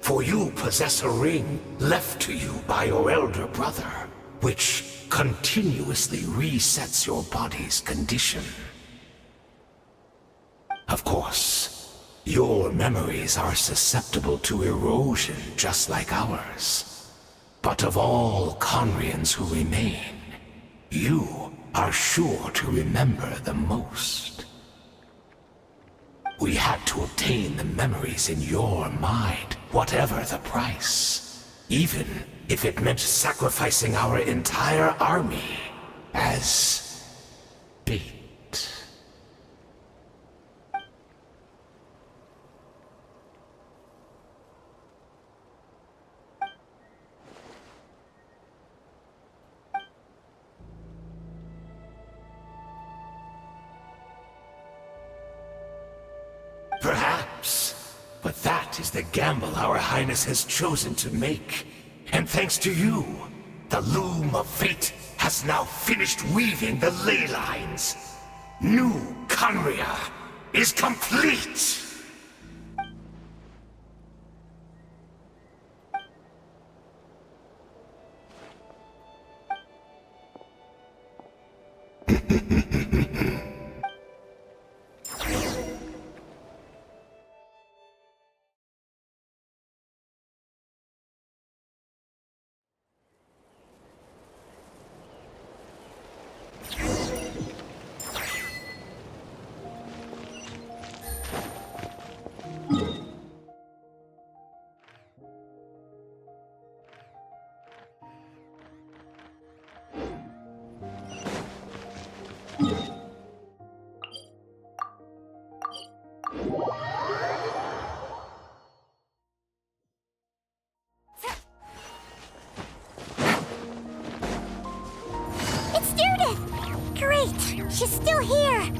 Speaker 9: for you possess a ring left to you by your elder brother, which continuously resets your body's condition. Of course, your memories are susceptible to erosion just like ours. But of all Khaenri'ahs who remain, you are sure to remember the most. We had to obtain the memories in your mind, whatever the price. Even if it meant sacrificing our entire army as bait. Perhaps. But that is the gamble our Highness has chosen to make. And thanks to you, the loom of fate has now finished weaving the ley lines. New Conria is complete!
Speaker 3: It's Deredith! Great! She's still here!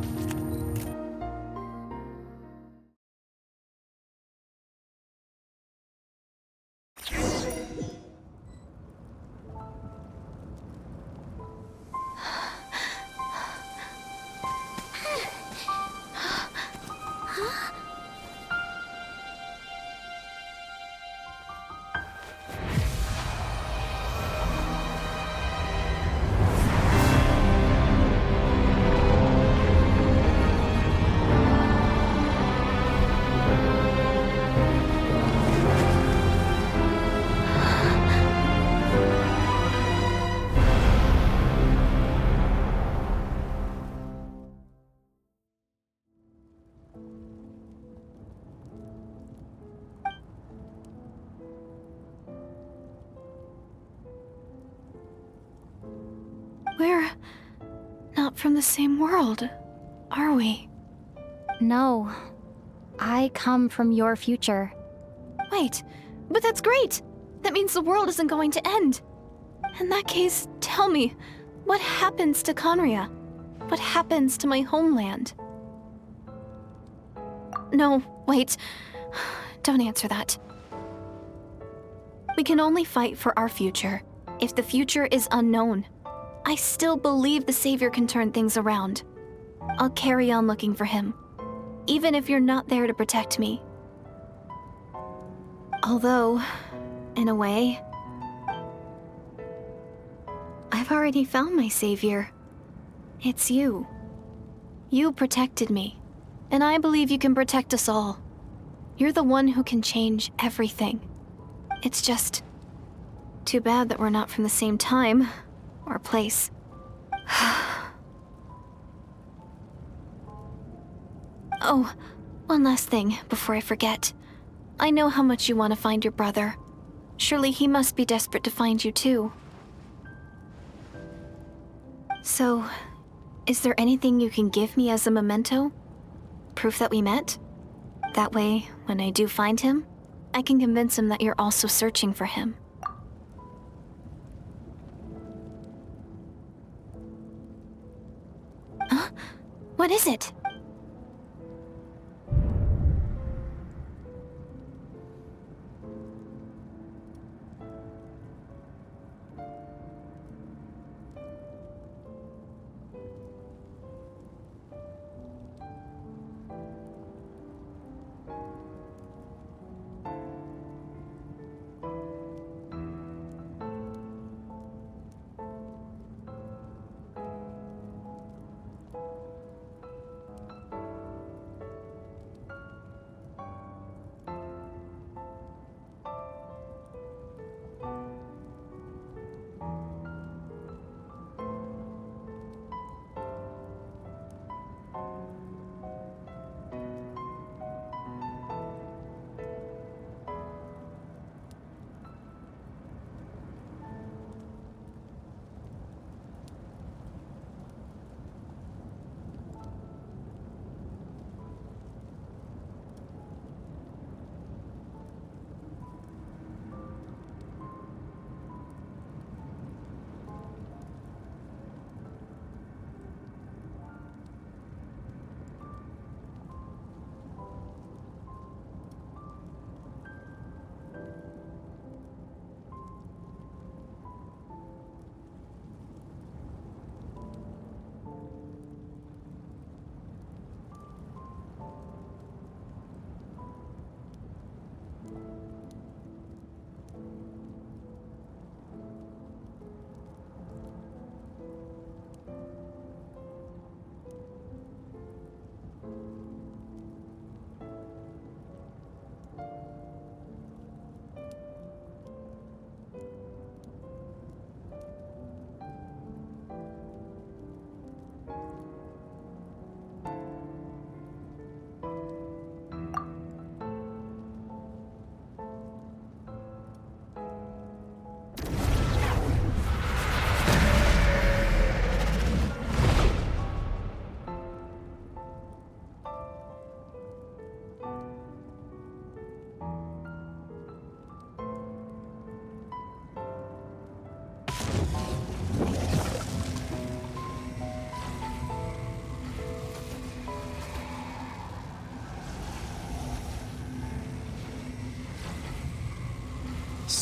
Speaker 11: We're not from the same world, are we?
Speaker 12: No. I come from your future.
Speaker 11: Wait, but that's great! That means the world isn't going to end. In that case, tell me, what happens to Conria? What happens to my homeland? No, wait. Don't answer that. We can only fight for our future. If the future is unknown, I still believe the Savior can turn things around. I'll carry on looking for him, even if you're not there to protect me. Although, in a way, I've already found my Savior. It's you. You protected me, and I believe you can protect us all. You're the one who can change everything. It's just too bad that we're not from the same time or place. Oh, one last thing before I forget. I know how much you want to find your brother. Surely he must be desperate to find you too. So, is there anything you can give me as a memento? Proof that we met? That way, when I do find him, I can convince him that you're also searching for him. Huh? What is it?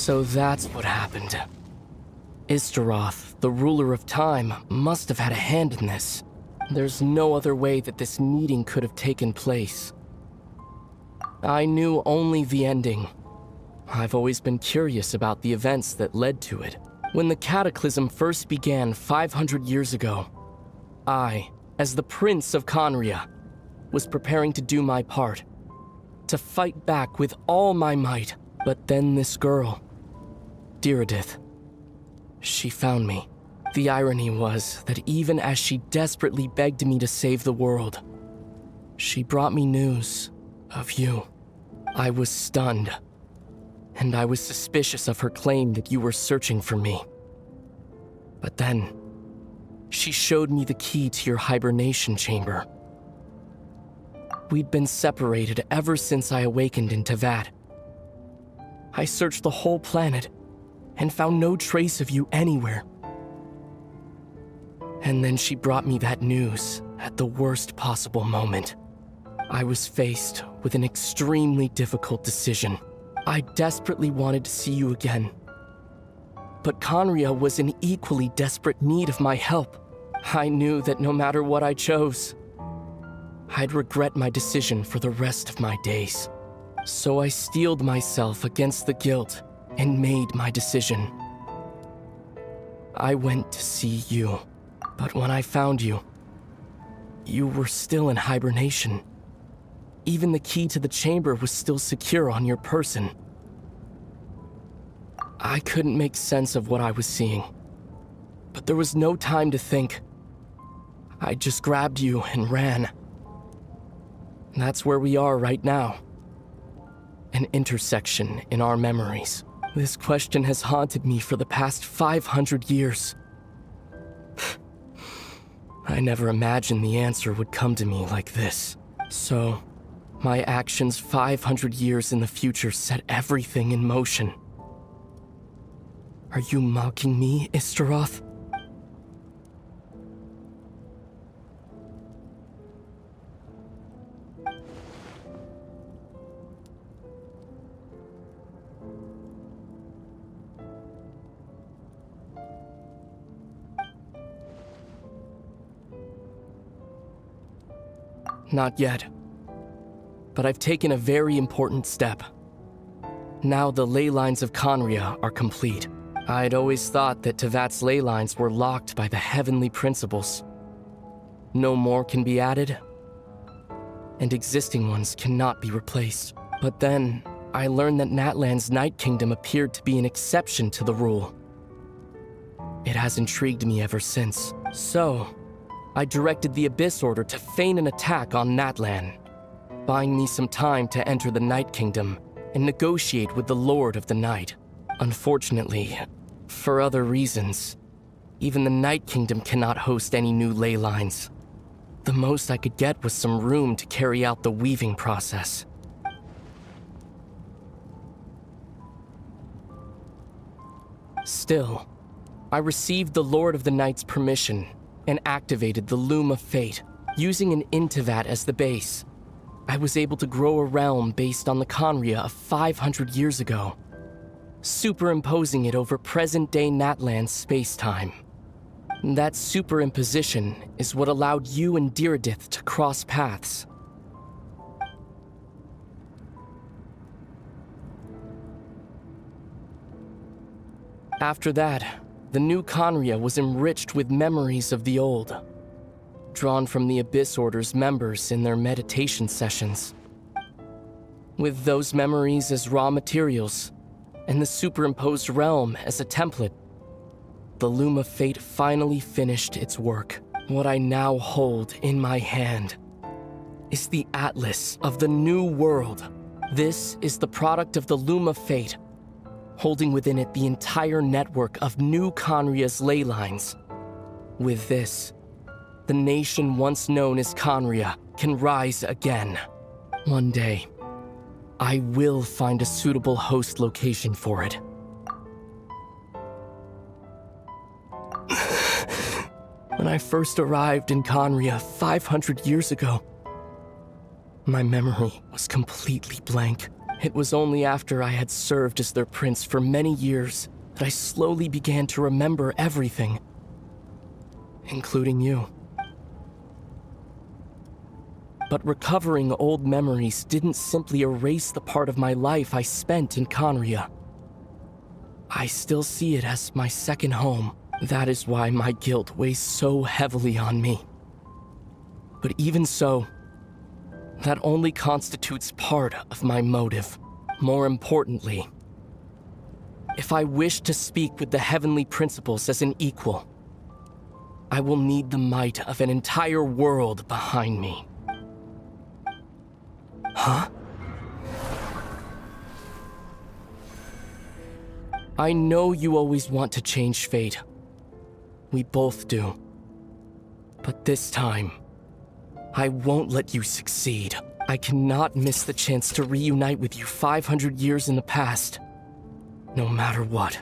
Speaker 13: So that's what happened. Istaroth, the ruler of time, must have had a hand in this. There's no other way that this meeting could have taken place. I knew only the ending. I've always been curious about the events that led to it. When the cataclysm first began 500 years ago, I, as the Prince of Conria, was preparing to do my part, to fight back with all my might. But then this girl, Deredithy, she found me. The irony was that even as she desperately begged me to save the world, she brought me news of you. I was stunned, and I was suspicious of her claim that you were searching for me. But then, she showed me the key to your hibernation chamber. We'd been separated ever since I awakened in Teyvat. I searched the whole planet and found no trace of you anywhere. And then she brought me that news at the worst possible moment. I was faced with an extremely difficult decision. I desperately wanted to see you again. But Conria was in equally desperate need of my help. I knew that no matter what I chose, I'd regret my decision for the rest of my days. So I steeled myself against the guilt and made my decision. I went to see you, but when I found you, you were still in hibernation. Even the key to the chamber was still secure on your person. I couldn't make sense of what I was seeing, but there was no time to think. I just grabbed you and ran. That's where we are right now. An intersection in our memories. This question has haunted me for the past 500 years. I never imagined the answer would come to me like this. So, my actions 500 years in the future set everything in motion. Are you mocking me, Istaroth? Not yet. But I've taken a very important step. Now the ley lines of Conria are complete. I'd always thought that Teyvat's ley lines were locked by the heavenly principles. No more can be added, and existing ones cannot be replaced. But then, I learned that Natlan's Night Kingdom appeared to be an exception to the rule. It has intrigued me ever since. So, I directed the Abyss Order to feign an attack on Natlan, buying me some time to enter the Night Kingdom and negotiate with the Lord of the Night. Unfortunately, for other reasons, even the Night Kingdom cannot host any new ley lines. The most I could get was some room to carry out the weaving process. Still, I received the Lord of the Night's permission and activated the Loom of Fate. Using an Intivat as the base, I was able to grow a realm based on the Conria of 500 years ago, superimposing it over present-day Natlan's space-time. That superimposition is what allowed you and Deredithy to cross paths. After that, the new Conria was enriched with memories of the old, drawn from the Abyss Order's members in their meditation sessions. With those memories as raw materials, and the superimposed realm as a template, the Loom of Fate finally finished its work. What I now hold in my hand is the Atlas of the New World. This is the product of the Loom of Fate, holding within it the entire network of new Conria's ley lines. With this, the nation once known as Conria can rise again. One day, I will find a suitable host location for it. When I first arrived in Conria 500 years ago, my memory was completely blank. It was only after I had served as their prince for many years that I slowly began to remember everything, including you. But recovering old memories didn't simply erase the part of my life I spent in Conria. I still see it as my second home. That is why my guilt weighs so heavily on me. But even so, that only constitutes part of my motive. More importantly, if I wish to speak with the heavenly principles as an equal, I will need the might of an entire world behind me. Huh? I know you always want to change fate. We both do. But this time, I won't let you succeed. I cannot miss the chance to reunite with you 500 years in the past, no matter what.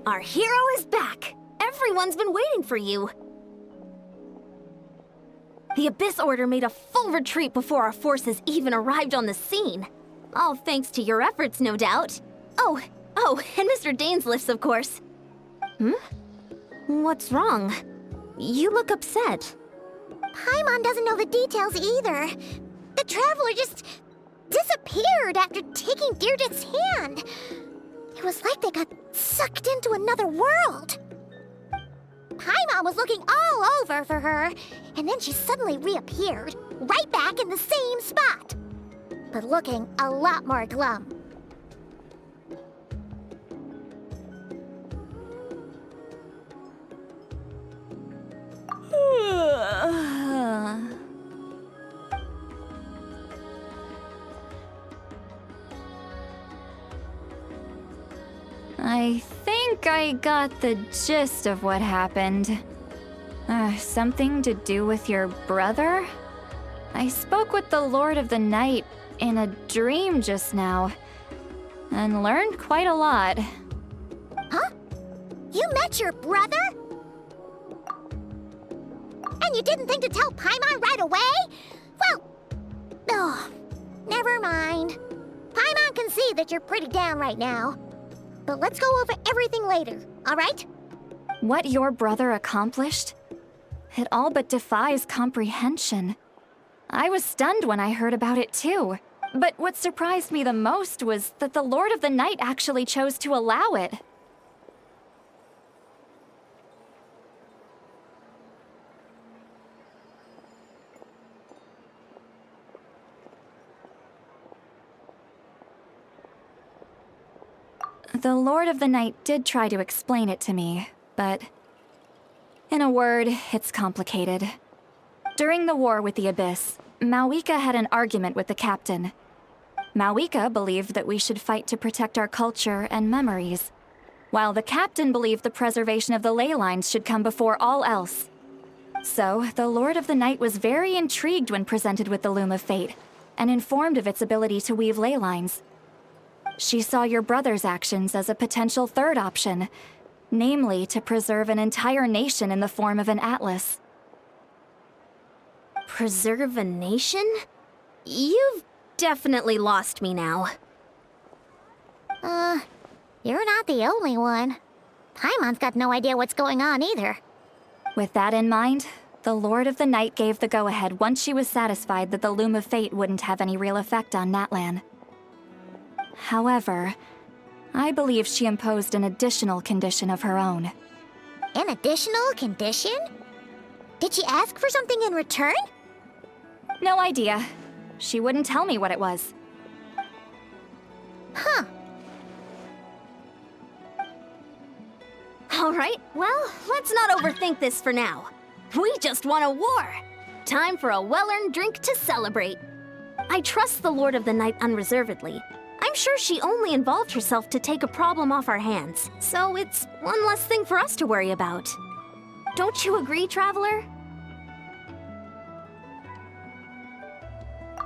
Speaker 2: Our hero is back! Everyone's been waiting for you! The Abyss Order made a full retreat before our forces even arrived on the scene. All thanks to your efforts, no doubt. Oh, and Mr. Dainsliff's, of course. What's wrong? You look upset.
Speaker 3: Paimon doesn't know the details either. The Traveler just disappeared after taking Deredith's hand. It was like they got sucked into another world. Paimon was looking all over for her, and then she suddenly reappeared, right back in the same spot. But looking a lot more glum.
Speaker 5: I think I got the gist of what happened. Something to do with your brother? I spoke with the Lord of the Night in a dream just now, and learned quite a lot.
Speaker 3: Huh? You met your brother? And you didn't think to tell Paimon right away? Well, never mind. Paimon can see that you're pretty down right now. But let's go over everything later, all right?
Speaker 5: What your brother accomplished? It all but defies comprehension. I was stunned when I heard about it too. But what surprised me the most was that the Lord of the Night actually chose to allow it. The Lord of the Night did try to explain it to me, but in a word, it's complicated. During the war with the Abyss, Mawika had an argument with the captain. Mawika believed that we should fight to protect our culture and memories, while the captain believed the preservation of the ley lines should come before all else. So, the Lord of the Night was very intrigued when presented with the Loom of Fate, and informed of its ability to weave ley lines. She saw your brother's actions as a potential third option, namely to preserve an entire nation in the form of an atlas.
Speaker 2: Preserve a nation? You've definitely lost me now.
Speaker 3: You're not the only one. Paimon's got no idea what's going on either.
Speaker 5: With that in mind, the Lord of the Night gave the go-ahead once she was satisfied that the Loom of Fate wouldn't have any real effect on Natlan. However, I believe she imposed an additional condition of her own.
Speaker 3: An additional condition? Did she ask for something in return?
Speaker 5: No idea. She wouldn't tell me what it was.
Speaker 3: Huh.
Speaker 2: All right, well, let's not overthink this for now. We just won a war. Time for a well-earned drink to celebrate. I trust the Lord of the Night unreservedly. I'm sure she only involved herself to take a problem off our hands, so it's one less thing for us to worry about. Don't you agree, Traveler?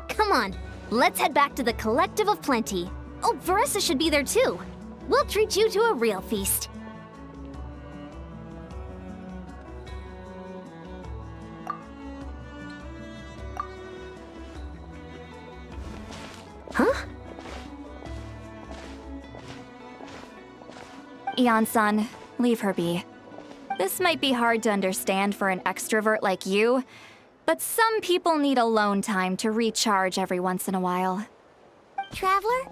Speaker 2: Come on, let's head back to the Collective of Plenty. Oh, Veressa should be there too. We'll treat you to a real feast. Huh?
Speaker 5: Eon-san, leave her be. This might be hard to understand for an extrovert like you, but some people need alone time to recharge every once in a while.
Speaker 3: Traveler?